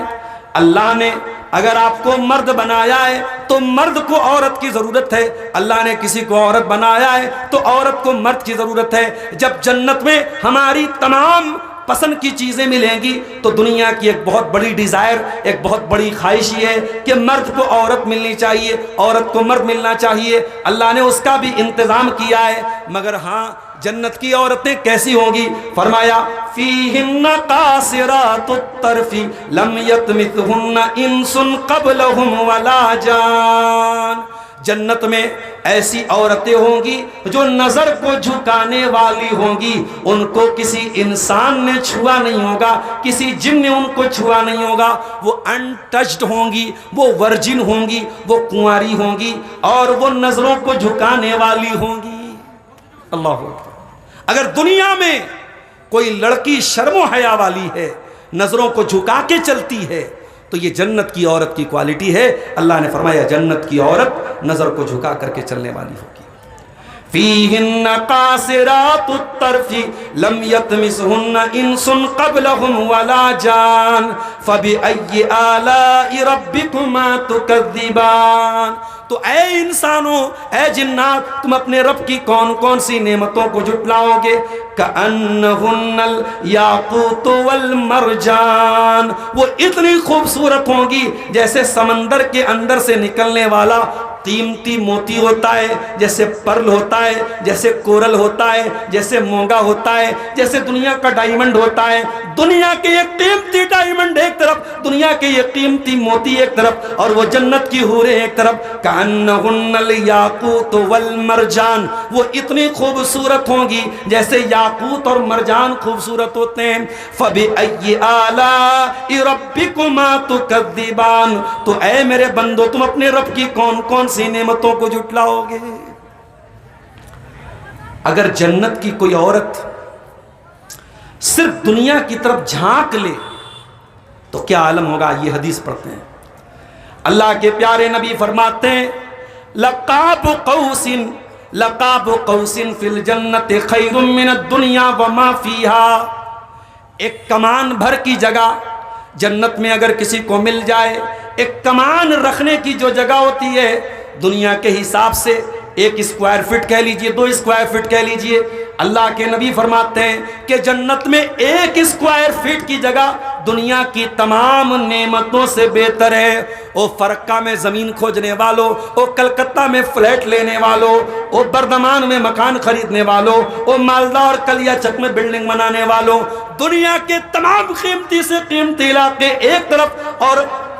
اللہ نے اگر آپ کو مرد بنایا ہے تو مرد کو عورت کی ضرورت ہے، اللہ نے کسی کو عورت بنایا ہے تو عورت کو مرد کی ضرورت ہے۔ جب جنت میں ہماری تمام پسند کی چیزیں ملیں گی تو دنیا کی ایک بہت بڑی ڈیزائر، ایک بہت بڑی خواہش یہ ہے کہ مرد کو عورت ملنی چاہیے، عورت کو مرد ملنا چاہیے۔ اللہ نے اس کا بھی انتظام کیا ہے، مگر ہاں جنت کی عورتیں کیسی ہوں گی؟ فرمایا فیہن قاصرات الطرف لم یطمثہن انس قبلہم ولا جان، جنت میں ایسی عورتیں ہوں گی جو نظر کو جھکانے والی ہوں گی، ان کو کسی انسان نے چھوا نہیں ہوگا، کسی جن نے ان کو چھوا نہیں ہوگا، وہ انٹچڈ ہوں گی، وہ ورجن ہوں گی، وہ کنواری ہوں گی، اور وہ نظروں کو جھکانے والی ہوں گی۔ اللہ اکبر۔ اگر دنیا میں کوئی لڑکی شرم و حیا والی ہے، نظروں کو جھکا کے چلتی ہے، تو یہ جنت کی عورت کی کوالٹی ہے۔ اللہ نے فرمایا جنت کی عورت نظر کو جھکا کر کے چلنے والی ہوگی۔ فیہن قاصرات الطرف لم یطمثہن انس قبلہم ولا جان فبأی آلاء ربکما تکذبان، تو اے انسانوں، اے جنات، تم اپنے رب کی کون کون سی نعمتوں کو جھٹلاؤ گے؟ کأنہن الیاقوت والمرجان، وہ اتنی خوبصورت ہوں گی جیسے سمندر کے اندر سے نکلنے والا قیمتی موتی ہوتا ہے، جیسے پرل ہوتا ہے، جیسے کورل ہوتا ہے، جیسے مونگا ہوتا ہے، جیسے دنیا کا ڈائمنڈ ہوتا ہے. دنیا کے یہ قیمتی ڈائمنڈ ایک طرف، دنیا کے یہ قیمتی موتی ایک طرف، اور وہ جنت کی حوریں ایک طرف. کأنہن الیاقوت والمرجان، وہ اتنی خوبصورت ہوں گی جیسے یاقوت اور مرجان خوبصورت ہوتے ہیں. فبأي آلاء ربكما تكذبان، تو اے میرے بندو تم اپنے رب کی کون کون سی نعمتوں کو جھٹلاؤ گے؟ اگر جنت کی کوئی عورت صرف دنیا کی طرف جھانک لے تو کیا عالم ہوگا؟ یہ حدیث پڑھتے ہیں. اللہ کے پیارے نبی فرماتے ہیں لقاب قوس فی الجنت خیر من الدنیا وما فیہا. ایک کمان بھر کی جگہ جنت میں اگر کسی کو مل جائے، ایک کمان رکھنے کی جو جگہ ہوتی ہے دنیا کے حساب سے 1 اسکوائر فٹ کہہ لیجئے، 2 اسکوائر فٹ کہہ لیجئے، اللہ کے نبی فرماتے ہیں کہ جنت میں 1 اسکوائر فٹ کی جگہ دنیا کی تمام نعمتوں سے بہتر ہے. او فرقہ میں زمین کھوجنے والوں، او کلکتہ میں فلیٹ لینے والوں، او بردمان میں مکان خریدنے والوں، او مالدہ اور کلیا چک میں بلڈنگ بنانے والوں، دنیا کے تمام قیمتی سے قیمتی علاقے ایک طرف اور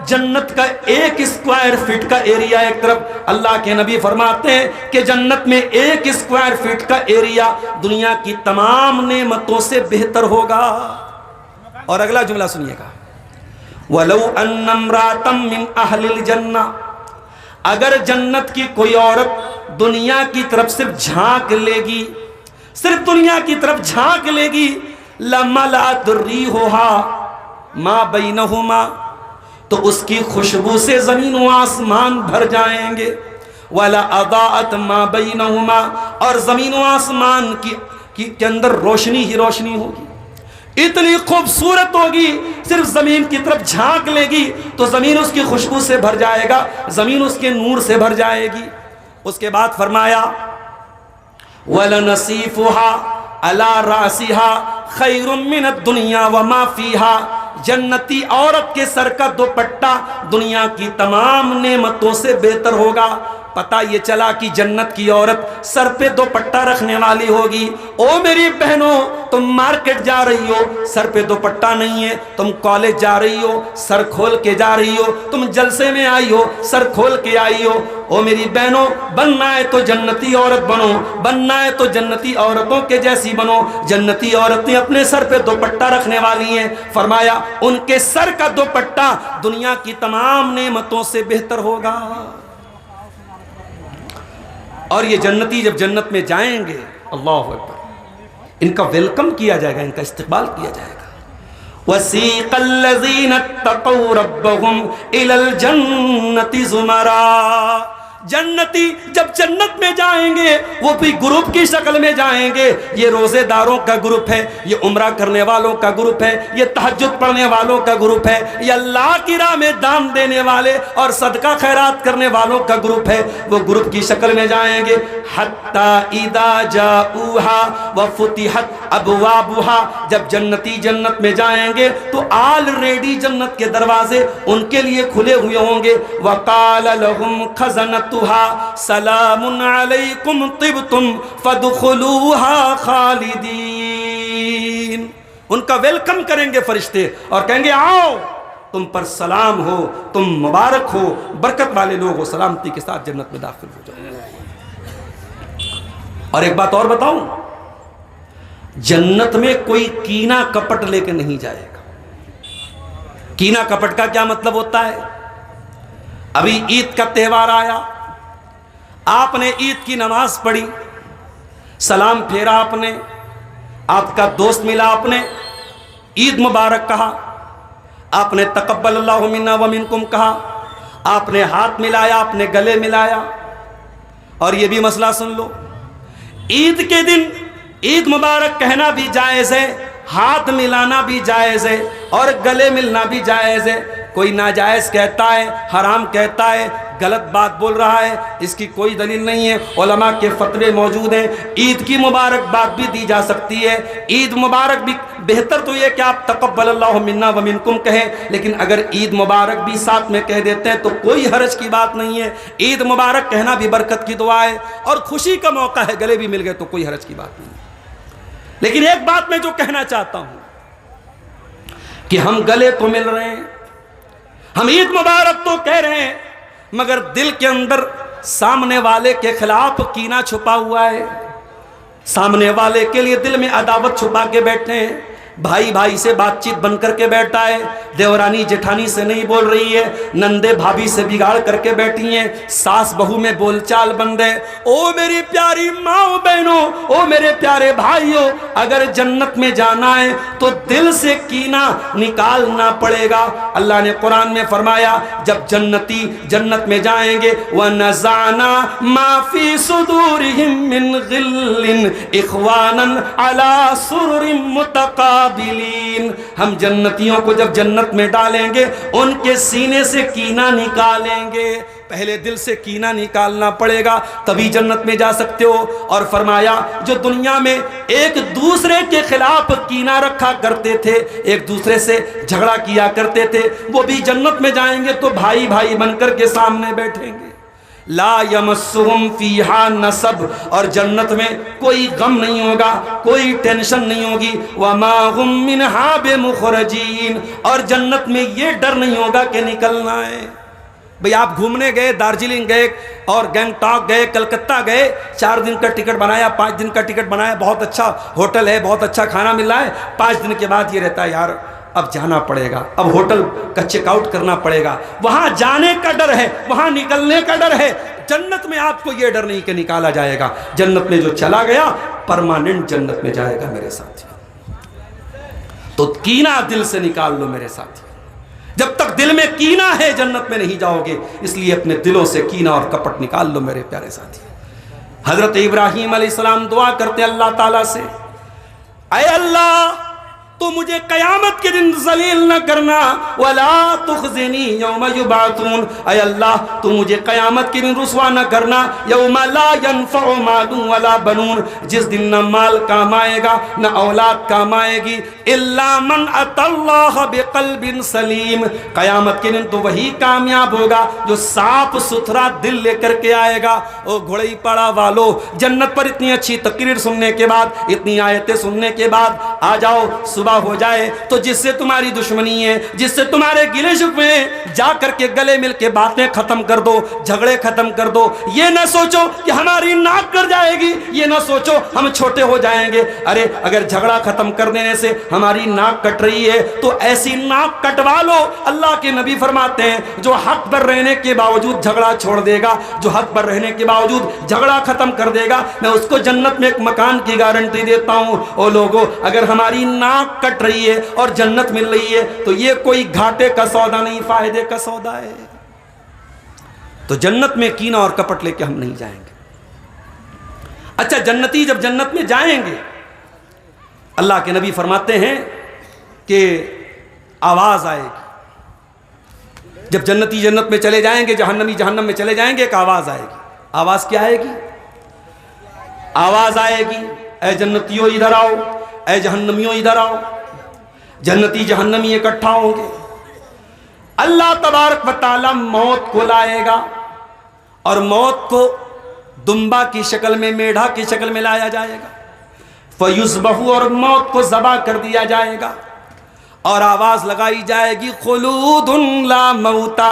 جنت کا 1 اسکوائر فٹ کا ایریا ایک طرف. اللہ کے نبی فرماتے ہیں کہ جنت میں 1 اسکوائر فٹ کا ایریا دنیا کی تمام نعمتوں سے بہتر ہوگا. اور اگلا جملہ سنیے گا، وَلَوْ أَنَّ امْرَأَةً مِّنْ أَهْلِ الْجَنَّةِ، اگر جنت کی کوئی عورت دنیا کی طرف صرف جھانک لے گی، صرف دنیا کی طرف جھانک لے گی، لَمَلَأَتْ رِيحُهَا مَا بَيْنَهُمَا، تو اس کی خوشبو سے زمین و آسمان بھر جائیں گے. وَلَأَضَاءَتْ مَا بَيْنَهُمَا، اور زمین و آسمان کے اندر روشنی ہی روشنی ہوگی، اتنی خوبصورت ہوگی. صرف زمین کی طرف جھانک لے گی تو زمین اس کی خوشبو سے بھر جائے گا، زمین اس کے نور سے بھر جائے گی. اس کے بعد فرمایا وَلَنَصِيفُهَا عَلَى رَأْسِهَا خَيْرٌ مِّنَ الدُّنْيَا وَمَا فِيهَا، جنتی عورت کے سر کا دوپٹہ دنیا کی تمام نعمتوں سے بہتر ہوگا. پتہ یہ چلا کہ جنت کی عورت سر پہ دوپٹہ رکھنے والی ہوگی. او میری بہنوں، تم مارکیٹ جا رہی ہو، سر پہ دوپٹہ نہیں ہے، تم کالج جا رہی ہو، سر کھول کے جا رہی ہو، تم جلسے میں آئی ہو، سر کھول کے آئی ہو. او میری بہنوں، بننا ہے تو جنتی عورت بنو، بننا ہے تو جنتی عورتوں کے جیسی بنو. جنتی عورتیں اپنے سر پہ دوپٹہ رکھنے والی ہیں. فرمایا ان کے سر کا دوپٹہ دنیا کی تمام نعمتوں سے بہتر ہوگا. اور یہ جنتی جب جنت میں جائیں گے، اللہ اکبر، ان کا ویلکم کیا جائے گا، ان کا استقبال کیا جائے گا. وَسِيقَ الَّذِينَ اتَّقَوْا رَبَّهُمْ إِلَى الْجَنَّةِ زُمَرًا، جنتی جب جنت میں جائیں گے وہ بھی گروپ کی شکل میں جائیں گے. یہ روزے داروں کا گروپ ہے، یہ عمرہ کرنے والوں کا گروپ ہے، یہ تہجد پڑھنے والوں کا گروپ ہے، یہ اللہ کی راہ میں دام دینے والے اور صدقہ خیرات کرنے والوں کا گروپ ہے. وہ گروپ کی شکل میں جائیں گے. حَتَّى إِذَا جَاءُوهَا وَفُتِحَتْ أَبْوَابُهَا، جب جنتی جنت میں جائیں گے تو آلریڈی جنت کے دروازے ان کے لیے کھلے ہوئے ہوں گے. وَقَالَ لَهُمْ خَزَنَتُ سلام علیکم طبتم فادخلوها خالدین، ان کا ویلکم کریں گے فرشتے اور کہیں گے آؤ، تم پر سلام ہو، تم مبارک ہو، برکت والے لوگ ہو، سلامتی کے ساتھ جنت میں داخل ہو جاؤ. اور ایک بات اور بتاؤں، جنت میں کوئی کینہ کپٹ لے کے نہیں جائے گا. کینہ کپٹ کا کیا مطلب ہوتا ہے؟ ابھی عید کا تہوار آیا، آپ نے عید کی نماز پڑھی، سلام پھیرا، آپ کا دوست ملا، آپ نے عید مبارک کہا، آپ نے تقبل اللہ منا ومنکم کہا، آپ نے ہاتھ ملایا، آپ نے گلے ملایا. اور یہ بھی مسئلہ سن لو، عید کے دن عید مبارک کہنا بھی جائز ہے، ہاتھ ملانا بھی جائز ہے اور گلے ملنا بھی جائز ہے. کوئی ناجائز کہتا ہے، حرام کہتا ہے، غلط بات بول رہا ہے، اس کی کوئی دلیل نہیں ہے۔ علماء کے فتوے موجود ہیں۔ عید کی مبارکباد بھی دی جا سکتی ہے، عید مبارک بھی، بہتر تو یہ کہ آپ تقبل اللہ منا و منکم کہیں، لیکن اگر عید مبارک بھی ساتھ میں کہہ دیتے ہیں تو کوئی حرج کی بات نہیں ہے۔ عید مبارک کہنا بھی برکت کی دعا ہے اور خوشی کا موقع ہے، گلے بھی مل گئے تو کوئی حرج کی بات نہیں ہے۔ لیکن ایک بات میں جو کہنا چاہتا ہوں کہ ہم گلے تو مل رہے ہیں، ہم عید مبارک تو کہہ رہے ہیں، مگر دل کے اندر سامنے والے کے خلاف کینہ چھپا ہوا ہے، سامنے والے کے لیے دل میں عداوت چھپا کے بیٹھے ہیں، بھائی بھائی سے بات چیت بن کر کے بیٹھا ہے، دیورانی جٹھانی سے نہیں بول رہی ہے، نندے بھابھی سے بگاڑ کر کے بیٹھی ہیں، ساس بہو میں بول چال بند ہے۔ او میری پیاری ماں بہنوں، او میرے پیارے بھائیوں، اگر جنت میں جانا ہے تو دل سے کینہ نکالنا پڑے گا۔ اللہ نے قرآن میں فرمایا جب جنتی جنت میں جائیں گے وَنَزَعْنَا مَا فِي صُدُورِهِم مِّن غِلٍّ إِخْوَانًا عَلَى سُرُرٍ مُتَقَابِلِينَ، ہم جنتیوں کو جب جنت میں ڈالیں گے ان کے سینے سے کینہ نکالیں گے۔ پہلے دل سے کینہ نکالنا پڑے گا تبھی جنت میں جا سکتے ہو۔ اور فرمایا جو دنیا میں ایک دوسرے کے خلاف کینہ رکھا کرتے تھے، ایک دوسرے سے جھگڑا کیا کرتے تھے، وہ بھی جنت میں جائیں گے تو بھائی بھائی بن کر کے سامنے بیٹھیں گے۔ لا یمسہم فیہا نصب، اور جنت میں کوئی غم نہیں ہوگا، کوئی ٹینشن نہیں ہوگی۔ وما ہم منہا بمخرجین، اور جنت میں یہ ڈر نہیں ہوگا کہ نکلنا ہے۔ بھئی آپ گھومنے گئے، دارجلنگ گئے اور گینگٹاک گئے، کلکتہ گئے، 4 دن کا ٹکٹ بنایا، 5 دن کا ٹکٹ بنایا، بہت اچھا ہوٹل ہے، بہت اچھا کھانا مل رہا ہے، 5 دن کے بعد یہ رہتا ہے یار اب جانا پڑے گا، اب ہوٹل کا چیک آؤٹ کرنا پڑے گا۔ وہاں جانے کا ڈر ہے، وہاں نکلنے کا ڈر ہے۔ جنت میں آپ کو یہ ڈر نہیں کہ نکالا جائے گا۔ جنت میں جو چلا گیا پرماننٹ جنت میں جائے گا میرے ساتھی۔ تو کینہ دل سے نکال لو میرے ساتھی، جب تک دل میں کینہ ہے جنت میں نہیں جاؤ گے، اس لیے اپنے دلوں سے کینہ اور کپٹ نکال لو میرے پیارے ساتھی۔ حضرت ابراہیم علیہ السلام دعا کرتے اللہ تعالیٰ سے، اے اللہ تو مجھے قیامت کے دن ذلیل نہ کرنا، وَلَا تُخْزِنِي يَوْمَ يُبْعَثُونَ، اے اللہ تو مجھے قیامت کے دن رسوا نہ کرنا، یوم لا ينفع مال ولا بنون، جس دن نہ مال کام آئے گا نہ اولاد کام آئے گی، الا من اتى اللہ بقلب سلیم، قیامت کے دن تو وہی کامیاب ہوگا جو صاف ستھرا دل لے کر کے آئے گا۔ او گھوڑی پڑا والو، جنت پر اتنی اچھی تقریر سننے کے بعد، اتنی آیتیں سننے کے بعد آ جاؤ، صبح ہو جائے تو جس سے تمہاری دشمنی ہے، جس سے تمہارے گلے شکوے ہیں، جا کر کے گلے مل کے باتیں ختم کر دو، جھگڑے ختم کر دو۔ یہ نہ سوچو کہ ہماری ناک کٹ جائے گی، یہ نہ سوچو ہم چھوٹے ہو جائیں گے۔ ارے اگر جھگڑا ختم کر دینے سے ہماری ناک کٹ رہی ہے تو ایسی ناک کٹوا لو۔ اللہ کے نبی فرماتے ہیں جو حق پر رہنے کے باوجود جھگڑا چھوڑ دے گا، جو حق پر رہنے کے باوجود جھگڑا ختم کر دے گا، میں اس کو جنت میں ایک مکان کی گارنٹی دیتا ہوں۔ او لوگو، اگر ہماری ناک کٹ رہی ہے اور جنت مل رہی ہے تو یہ کوئی گھاٹے کا سودا نہیں، فائدے کا سودا ہے۔ تو جنت میں کینہ اور کپٹ لے کے ہم نہیں جائیں گے۔ اچھا، جنتی جب جنت میں جائیں گے، اللہ کے نبی فرماتے ہیں کہ آواز آئے گی۔ جب جنتی جنت میں چلے جائیں گے، جہنمی جہنم میں چلے جائیں گے، ایک آواز آئے گی۔ آواز کیا آئے گی؟ آواز آئے گی، اے جنتیوں ادھر آؤ، اے جہنمیوں ادھر آؤ۔ جنتی جہنمی اکٹھا ہوں گے، اللہ تبارک و تعالی موت کو لائے گا، اور موت کو دمبا کی شکل میں، میڑھا کی شکل میں لایا جائے گا، فیذبح، اور موت کو ذبح کر دیا جائے گا، اور آواز لگائی جائے گی خلود لا موتا،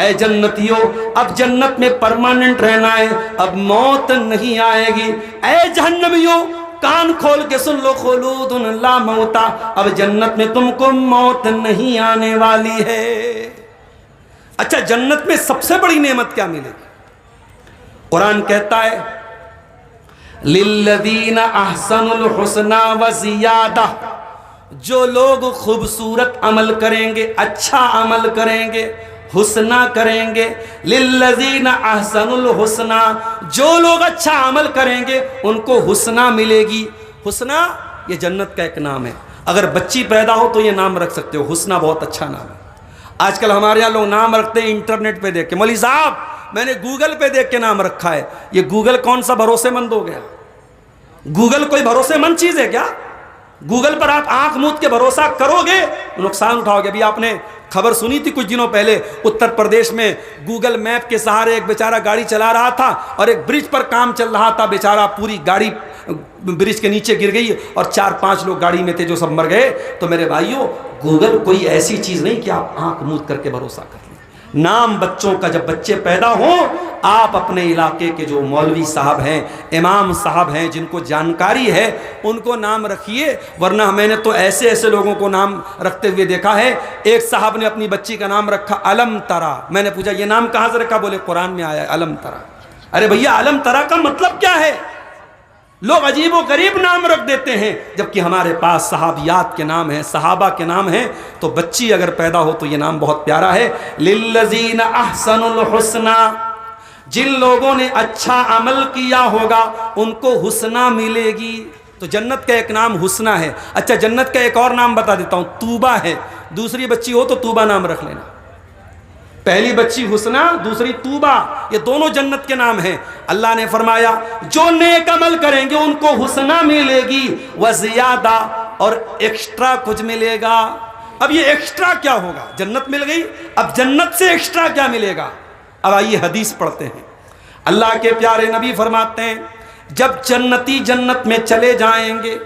اے جنتیوں اب جنت میں پرماننٹ رہنا ہے، اب موت نہیں آئے گی۔ اے جہنمیوں کان کھول کے سن لو، خلود لا موتا، اب جنت میں تم کو موت نہیں آنے والی ہے۔ اچھا، جنت میں سب سے بڑی نعمت کیا ملے گی؟ قرآن کہتا ہے للذین احسنوا الحسنى وزیادہ، جو لوگ خوبصورت عمل کریں گے، اچھا عمل کریں گے، حسنہ کریں گے، للذین احسنوا الحسنى، جو لوگ اچھا عمل کریں گے ان کو حسنہ ملے گی۔ حسنہ یہ جنت کا ایک نام ہے، اگر بچی پیدا ہو تو یہ نام رکھ سکتے ہو، حسنہ بہت اچھا نام ہے۔ آج کل ہمارے یہاں لوگ نام رکھتے ہیں انٹرنیٹ پہ دیکھ کے، مولوی صاحب میں نے گوگل پہ دیکھ کے نام رکھا ہے۔ یہ گوگل کون سا بھروسے مند ہو گیا؟ گوگل کوئی بھروسے مند چیز ہے کیا؟ گوگل پر آپ آنکھ موند کے بھروسہ کرو گے نقصان اٹھاؤ گے۔ ابھی آپ نے خبر سنی تھی کچھ دنوں پہلے، اتر پردیش میں گوگل میپ کے سہارے ایک بیچارہ گاڑی چلا رہا تھا اور ایک برج پر کام چل رہا تھا، بیچارہ پوری گاڑی برج کے نیچے گر گئی اور 4-5 لوگ گاڑی میں تھے جو سب مر گئے۔ تو میرے بھائیوں، گوگل کوئی ایسی چیز نہیں کہ آپ آنکھ موند کر کے بھروسہ کر لیں۔ نام بچوں کا، جب بچے پیدا ہوں آپ اپنے علاقے کے جو مولوی صاحب ہیں، امام صاحب ہیں، جن کو جانکاری ہے ان کو نام رکھیے، ورنہ میں نے تو ایسے ایسے لوگوں کو نام رکھتے ہوئے دیکھا ہے۔ ایک صاحب نے اپنی بچی کا نام رکھا علم ترا۔ میں نے پوچھا یہ نام کہاں سے رکھا؟ بولے قرآن میں آیا ہے علم ترا۔ ارے بھیا علم ترا کا مطلب کیا ہے؟ لوگ عجیب و غریب نام رکھ دیتے ہیں، جبکہ ہمارے پاس صحابیات کے نام ہیں، صحابہ کے نام ہیں۔ تو بچی اگر پیدا ہو تو یہ نام بہت پیارا ہے، للذین احسنوا الحسنی، جن لوگوں نے اچھا عمل کیا ہوگا ان کو حسنہ ملے گی۔ تو جنت کا ایک نام حسنہ ہے۔ اچھا جنت کا ایک اور نام بتا دیتا ہوں، طوبہ ہے۔ دوسری بچی ہو تو طوبہ نام رکھ لینا، پہلی بچی حسنہ، دوسری طوبہ، یہ دونوں جنت کے نام ہیں۔ اللہ نے فرمایا جو نیک عمل کریں گے ان کو حسنہ ملے گی وزیادہ، اور ایکسٹرا کچھ ملے گا۔ اب یہ ایکسٹرا کیا ہوگا؟ جنت مل گئی، اب جنت سے ایکسٹرا کیا ملے گا؟ اب آئیے حدیث پڑھتے ہیں۔ اللہ کے پیارے نبی فرماتے ہیں جب جنتی جنت میں چلے جائیں گے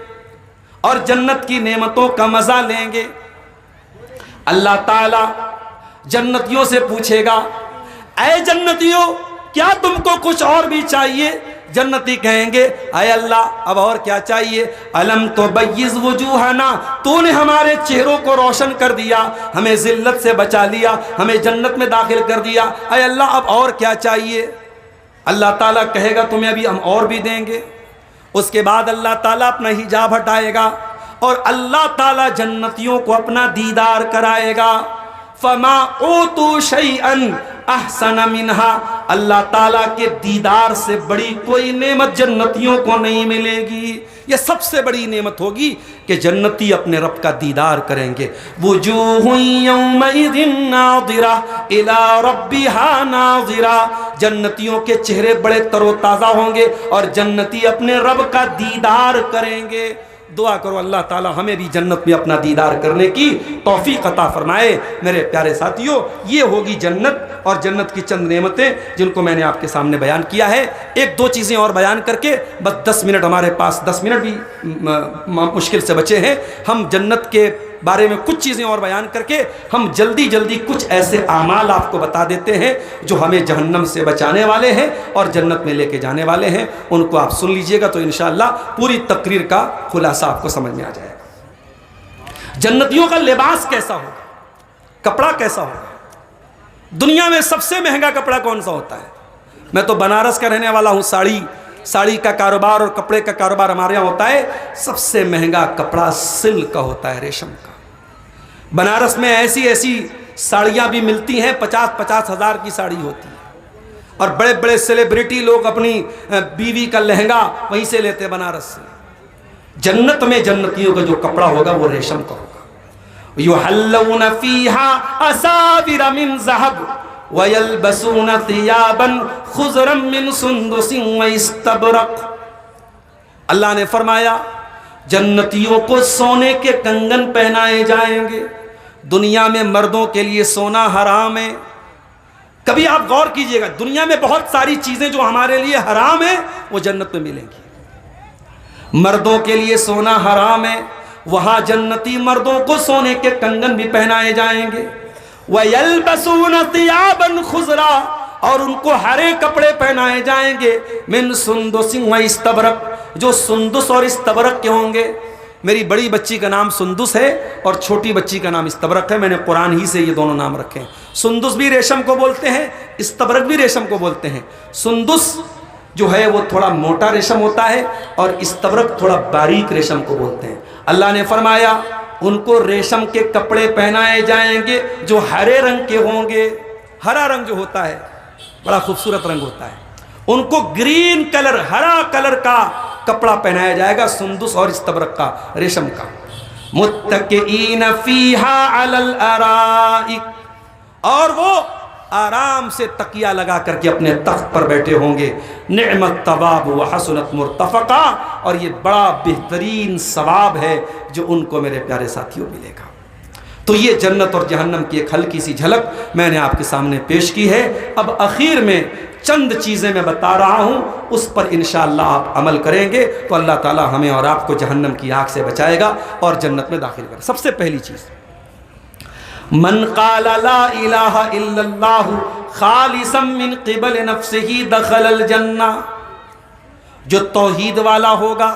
اور جنت کی نعمتوں کا مزہ لیں گے، اللہ تعالی جنتیوں سے پوچھے گا اے جنتیوں کیا تم کو کچھ اور بھی چاہیے؟ جنتی کہیں گے اے اللہ اب اور کیا چاہیے؟ الم تبیض وجوہنا، تو نے ہمارے چہروں کو روشن کر دیا، ہمیں ذلت سے بچا لیا، ہمیں جنت میں داخل کر دیا، اے اللہ اب اور کیا چاہیے؟ اللہ تعالیٰ کہے گا تمہیں ابھی ہم اور بھی دیں گے۔ اس کے بعد اللہ تعالیٰ اپنا حجاب ہٹائے گا اور اللہ تعالیٰ جنتیوں کو اپنا دیدار کرائے گا۔ فما اوتوا شیئا احسن منہا، اللہ تعالیٰ کے دیدار سے بڑی کوئی نعمت جنتیوں کو نہیں ملے گی۔ یہ سب سے بڑی نعمت ہوگی کہ جنتی اپنے رب کا دیدار کریں گے۔ وجوہ یومئذ ناظرہ الی ربہا ناظرہ، جنتیوں کے چہرے بڑے تر و تازہ ہوں گے اور جنتی اپنے رب کا دیدار کریں گے۔ دعا کرو اللہ تعالیٰ ہمیں بھی جنت میں اپنا دیدار کرنے کی توفیق عطا فرمائے۔ میرے پیارے ساتھیوں، یہ ہوگی جنت اور جنت کی چند نعمتیں جن کو میں نے آپ کے سامنے بیان کیا ہے۔ ایک دو چیزیں اور بیان کر کے بس 10 منٹ، ہمارے پاس 10 منٹ بھی مشکل سے بچے ہیں، ہم جنت کے بارے میں کچھ چیزیں اور بیان کر کے ہم جلدی جلدی کچھ ایسے اعمال آپ کو بتا دیتے ہیں جو ہمیں جہنم سے بچانے والے ہیں اور جنت میں لے کے جانے والے ہیں۔ ان کو آپ سن لیجئے گا تو انشاءاللہ پوری تقریر کا خلاصہ آپ کو سمجھ میں آ جائے گا۔ جنتیوں کا لباس کیسا ہوگا؟ کپڑا کیسا ہوگا؟ دنیا میں سب سے مہنگا کپڑا کون سا ہوتا ہے؟ میں تو بنارس کا رہنے والا ہوں، ساڑی کا کاروبار اور کپڑے کا کاروبار ہمارے یہاں ہوتا ہے۔ سب سے مہنگا کپڑا سلک کا ہوتا ہے، ریشم کا۔ بنارس میں ایسی ساڑیاں بھی ملتی ہیں، 50-50 ہزار کی ساڑی ہوتی ہے، اور بڑے بڑے سیلیبریٹی لوگ اپنی بیوی کا لہنگا وہیں سے لیتے ہیں بنارس سے۔ جنت میں جنتیوں کا جو کپڑا ہوگا وہ ریشم کا ہوگا۔ یحلون فیہا اساور من ذہب وَيَلْبَسُونَ ثِيَابًا خُضْرًا مِّن سُنْدُسٍ وَإِسْتَبْرَقٍ، اللہ نے فرمایا جنتیوں کو سونے کے کنگن پہنائے جائیں گے۔ دنیا میں مردوں کے لیے سونا حرام ہے۔ کبھی آپ غور کیجئے گا، دنیا میں بہت ساری چیزیں جو ہمارے لیے حرام ہیں وہ جنت میں ملیں گی۔ مردوں کے لیے سونا حرام ہے، وہاں جنتی مردوں کو سونے کے کنگن بھی پہنائے جائیں گے۔ وَيَلْبَسُونَ ثِيَابًا خُضْرًا، اور ان کو ہرے کپڑے پہنائے جائیں گے، من سندس و استبرق، جو سندس اور استبرق کے ہوں گے۔ میری بڑی بچی کا نام سندس ہے اور چھوٹی بچی کا نام استبرق ہے، میں نے قرآن ہی سے یہ دونوں نام رکھے ہیں۔ سندس بھی ریشم کو بولتے ہیں، استبرق بھی ریشم کو بولتے ہیں۔ سندس جو ہے وہ تھوڑا موٹا ریشم ہوتا ہے اور استبرق تھوڑا باریک ریشم کو بولتے ہیں۔ اللہ نے فرمایا ان کو ریشم کے کپڑے پہنائے جائیں گے جو ہرے رنگ کے ہوں گے۔ ہرا رنگ جو ہوتا ہے بڑا خوبصورت رنگ ہوتا ہے، ان کو گرین کلر، ہرا کلر کا کپڑا پہنایا جائے گا، سندس اور استبرق کا، ریشم کا۔ متکئین فیہا علی الارائک، اور وہ آرام سے تکیہ لگا کر کے اپنے تخت پر بیٹھے ہوں گے. نعمت ثواب و حسنت مرتفقہ، اور یہ بڑا بہترین ثواب ہے جو ان کو میرے پیارے ساتھیوں ملے گا. تو یہ جنت اور جہنم کی ایک ہلکی سی جھلک میں نے آپ کے سامنے پیش کی ہے. اب اخیر میں چند چیزیں میں بتا رہا ہوں، اس پر انشاءاللہ آپ عمل کریں گے تو اللہ تعالی ہمیں اور آپ کو جہنم کی آگ سے بچائے گا اور جنت میں داخل کرے. سب سے پہلی چیز، من قال لا الہ الا اللہ خالصا من قبل نفسہ دخل الجنہ. جو توحید والا ہوگا،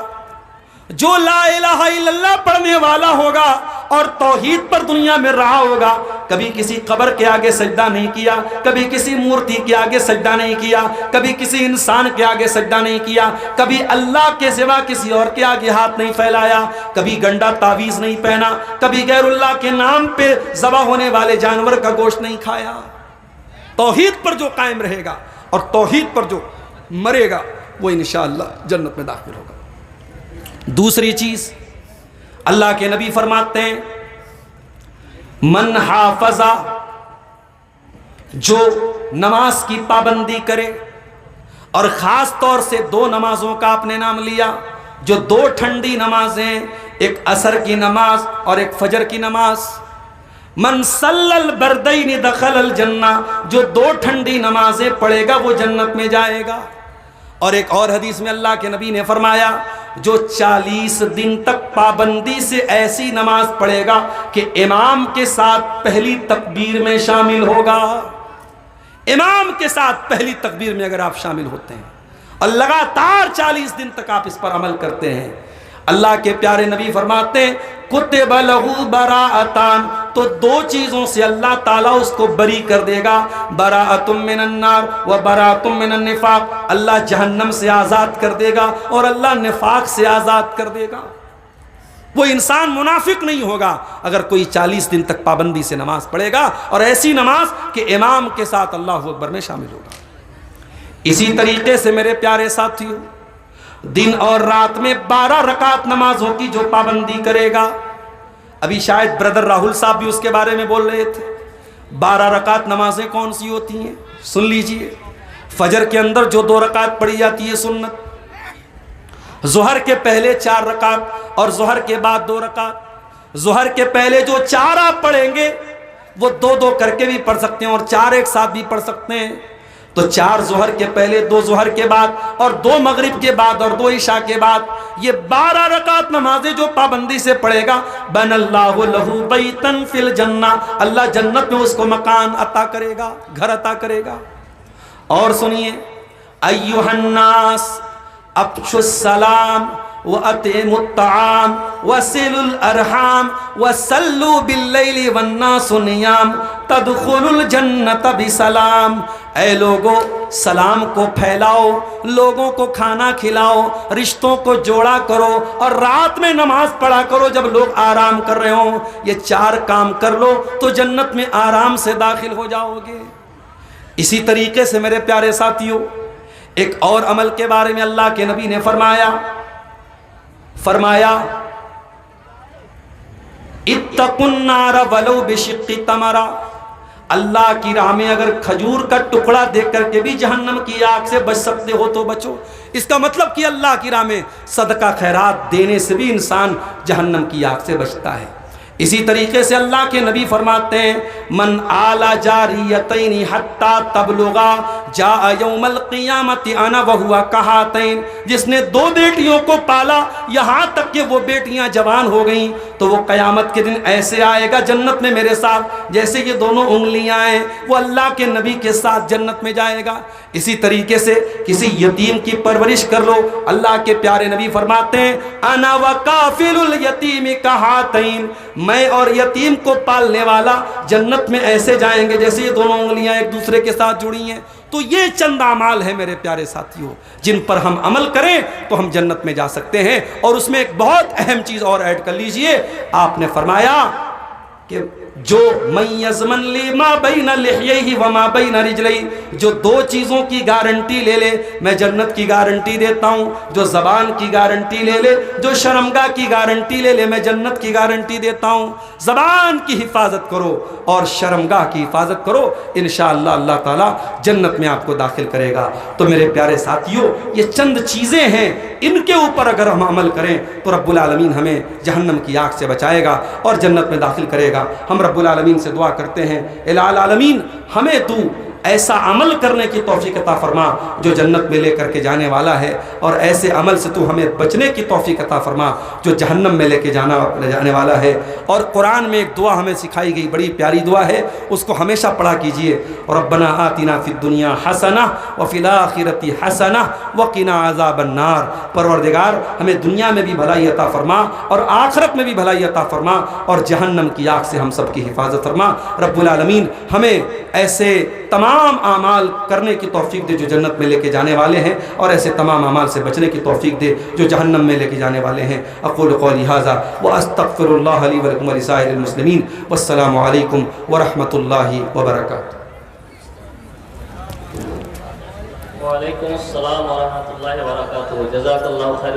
جو لا الہ الا اللہ پڑھنے والا ہوگا اور توحید پر دنیا میں رہا ہوگا، کبھی کسی قبر کے آگے سجدہ نہیں کیا، کبھی کسی مورتی کے آگے سجدہ نہیں کیا، کبھی کسی انسان کے آگے سجدہ نہیں کیا، کبھی اللہ کے سوا کسی اور کے آگے ہاتھ نہیں پھیلایا، کبھی گنڈا تعویذ نہیں پہنا، کبھی غیر اللہ کے نام پہ ذبح ہونے والے جانور کا گوشت نہیں کھایا. توحید پر جو قائم رہے گا اور توحید پر جو مرے گا وہ انشاءاللہ جنت میں داخل ہوگا. دوسری چیز، اللہ کے نبی فرماتے ہیں من حافظ، جو نماز کی پابندی کرے، اور خاص طور سے دو نمازوں کا آپ نے نام لیا، جو دو ٹھنڈی نمازیں، ایک عصر کی نماز اور ایک فجر کی نماز. من صلی البردین دخل الجنہ، جو دو ٹھنڈی نمازیں پڑھے گا وہ جنت میں جائے گا. اور ایک اور حدیث میں اللہ کے نبی نے فرمایا جو 40 دن تک پابندی سے ایسی نماز پڑھے گا کہ امام کے ساتھ پہلی تکبیر میں شامل ہوگا. امام کے ساتھ پہلی تکبیر میں اگر آپ شامل ہوتے ہیں اور لگاتار 40 دن تک آپ اس پر عمل کرتے ہیں، اللہ کے پیارے نبی فرماتے ہیں کتب لہ براءتان، تو دو چیزوں سے اللہ تعالیٰ اس کو بری کر دے گا. براءۃ من النار و براءۃ من النفاق، اللہ جہنم سے آزاد کر دے گا اور اللہ نفاق سے آزاد کر دے گا. وہ انسان منافق نہیں ہوگا اگر کوئی 40 دن تک پابندی سے نماز پڑھے گا اور ایسی نماز کہ امام کے ساتھ اللہ اکبر میں شامل ہوگا. اسی طریقے سے میرے پیارے ساتھیوں، دن اور رات میں 12 رکعت نمازوں کی جو پابندی کرے گا، ابھی شاید بردر راہل صاحب بھی اس کے بارے میں بول رہے تھے. 12 رکعت نمازیں کون سی ہوتی ہیں سن لیجئے. فجر کے اندر جو 2 رکعت پڑھی جاتی ہے سنت، ظہر کے پہلے 4 رکعت اور ظہر کے بعد 2 رکعت. ظہر کے پہلے جو 4 آپ پڑھیں گے وہ 2 کر کے بھی پڑھ سکتے ہیں اور 4 ایک ساتھ بھی پڑھ سکتے ہیں. تو 4 ظہر کے پہلے، 2 ظہر کے بعد اور 2 مغرب کے بعد اور 2 عشاء کے بعد، یہ 12 رکعت نمازیں جو پابندی سے پڑھے گا، بن اللہ لہ بیتن فی الجنہ، اللہ جنت میں اس کو مکان عطا کرے گا، گھر عطا کرے گا. اور سنیے، ایھا الناس افشوا السلام وَأَطْعِمُوا الطَّعَامَ وَصِلُوا الْأَرْحَامَ وَصَلُّوا بِاللَّيْلِ وَالنَّاسُ نِيَامٌ تَدْخُلُوا الْجَنَّةَ بِسَلَامٍ. اے لوگوں، سلام کو پھیلاؤ، لوگوں کو کھانا کھلاؤ، رشتوں کو جوڑا کرو اور رات میں نماز پڑھا کرو جب لوگ آرام کر رہے ہوں. یہ 4 کام کر لو تو جنت میں آرام سے داخل ہو جاؤ گے. اسی طریقے سے میرے پیارے ساتھیوں، ایک اور عمل کے بارے میں اللہ کے نبی نے فرمایا اتقوا النار ولو بشق تمرہ. اللہ کی راہ میں اگر کھجور کا ٹکڑا دیکھ کر کے بھی جہنم کی آگ سے بچ سکتے ہو تو بچو. اس کا مطلب کہ اللہ کی راہ میں صدقہ خیرات دینے سے بھی انسان جہنم کی آگ سے بچتا ہے. اسی طریقے سے اللہ کے نبی فرماتے ہیں من آل جاریتین حتی تبلغا جاء یوم القیامت انا وہو کہاتین. جس نے 2 بیٹیوں کو پالا یہاں تک کہ وہ بیٹیاں جوان ہو گئیں تو وہ قیامت کے دن ایسے آئے گا جنت میں میرے ساتھ جیسے یہ دونوں انگلیاں ہیں. وہ اللہ کے نبی کے ساتھ جنت میں جائے گا. اسی طریقے سے کسی یتیم کی پرورش کر لو، اللہ کے پیارے نبی فرماتے ہیں انا وکافل الیتیم کہاتین، میں اور یتیم کو پالنے والا جنت میں ایسے جائیں گے جیسے یہ دونوں انگلیاں ایک دوسرے کے ساتھ جڑی ہیں. تو یہ چند اعمال ہیں میرے پیارے ساتھیوں جن پر ہم عمل کریں تو ہم جنت میں جا سکتے ہیں. اور اس میں ایک بہت اہم چیز اور ایڈ کر لیجئے، آپ نے فرمایا کہ جو من یضمن لی ما بین لحیہ وما بین رجلی، جو دو چیزوں کی گارنٹی لے لے میں جنت کی گارنٹی دیتا ہوں، جو زبان کی گارنٹی لے لے، جو شرمگاہ کی گارنٹی لے لے میں جنت کی گارنٹی دیتا ہوں۔ زبان کی حفاظت کرو اور شرمگاہ کی حفاظت کرو، انشاءاللہ اللہ تعالیٰ جنت میں آپ کو داخل کرے گا۔ تو میرے پیارے ساتھیوں، یہ چند چیزیں ہیں، ان کے اوپر اگر ہم عمل کریں تو رب العالمین ہمیں جہنم کی آگ سے بچائے گا اور جنت میں داخل کرے گا۔ ہم رب العالمین سے دعا کرتے ہیں، الہ العالمین ہمیں تو ایسا عمل کرنے کی توفیق عطا فرما جو جنت میں لے کر کے جانے والا ہے، اور ایسے عمل سے تو ہمیں بچنے کی توفیق عطا فرما جو جہنم میں لے کے جانے والا ہے۔ اور قرآن میں ایک دعا ہمیں سکھائی گئی، بڑی پیاری دعا ہے، اس کو ہمیشہ پڑھا کیجئے، ربنا آتنا فی الدنیا حسنہ وفی الآخرۃ حسنہ وقنا عذاب النار۔ پروردگار ہمیں دنیا میں بھی بھلائی عطا فرما اور آخرت میں بھی بھلائی عطا فرما، اور جہنم کی آگ سے ہم سب کی حفاظت فرما۔ رب العالمین ہمیں ایسے تمام اعمال کرنے کی توفیق دے جو جنت میں لے کے جانے والے ہیں، اور ایسے تمام اعمال سے بچنے کی توفیق دے جو جہنم میں لے کے جانے والے ہیں۔ اقول قولی ھذا واستغفر اللہ لی ولکم ولسائر المسلمین، والسلام علیکم ورحمۃ اللہ وبرکاتہ۔ وعلیکم السلام ورحمۃ اللہ وبرکاتہ۔ جزاک اللہ خیر۔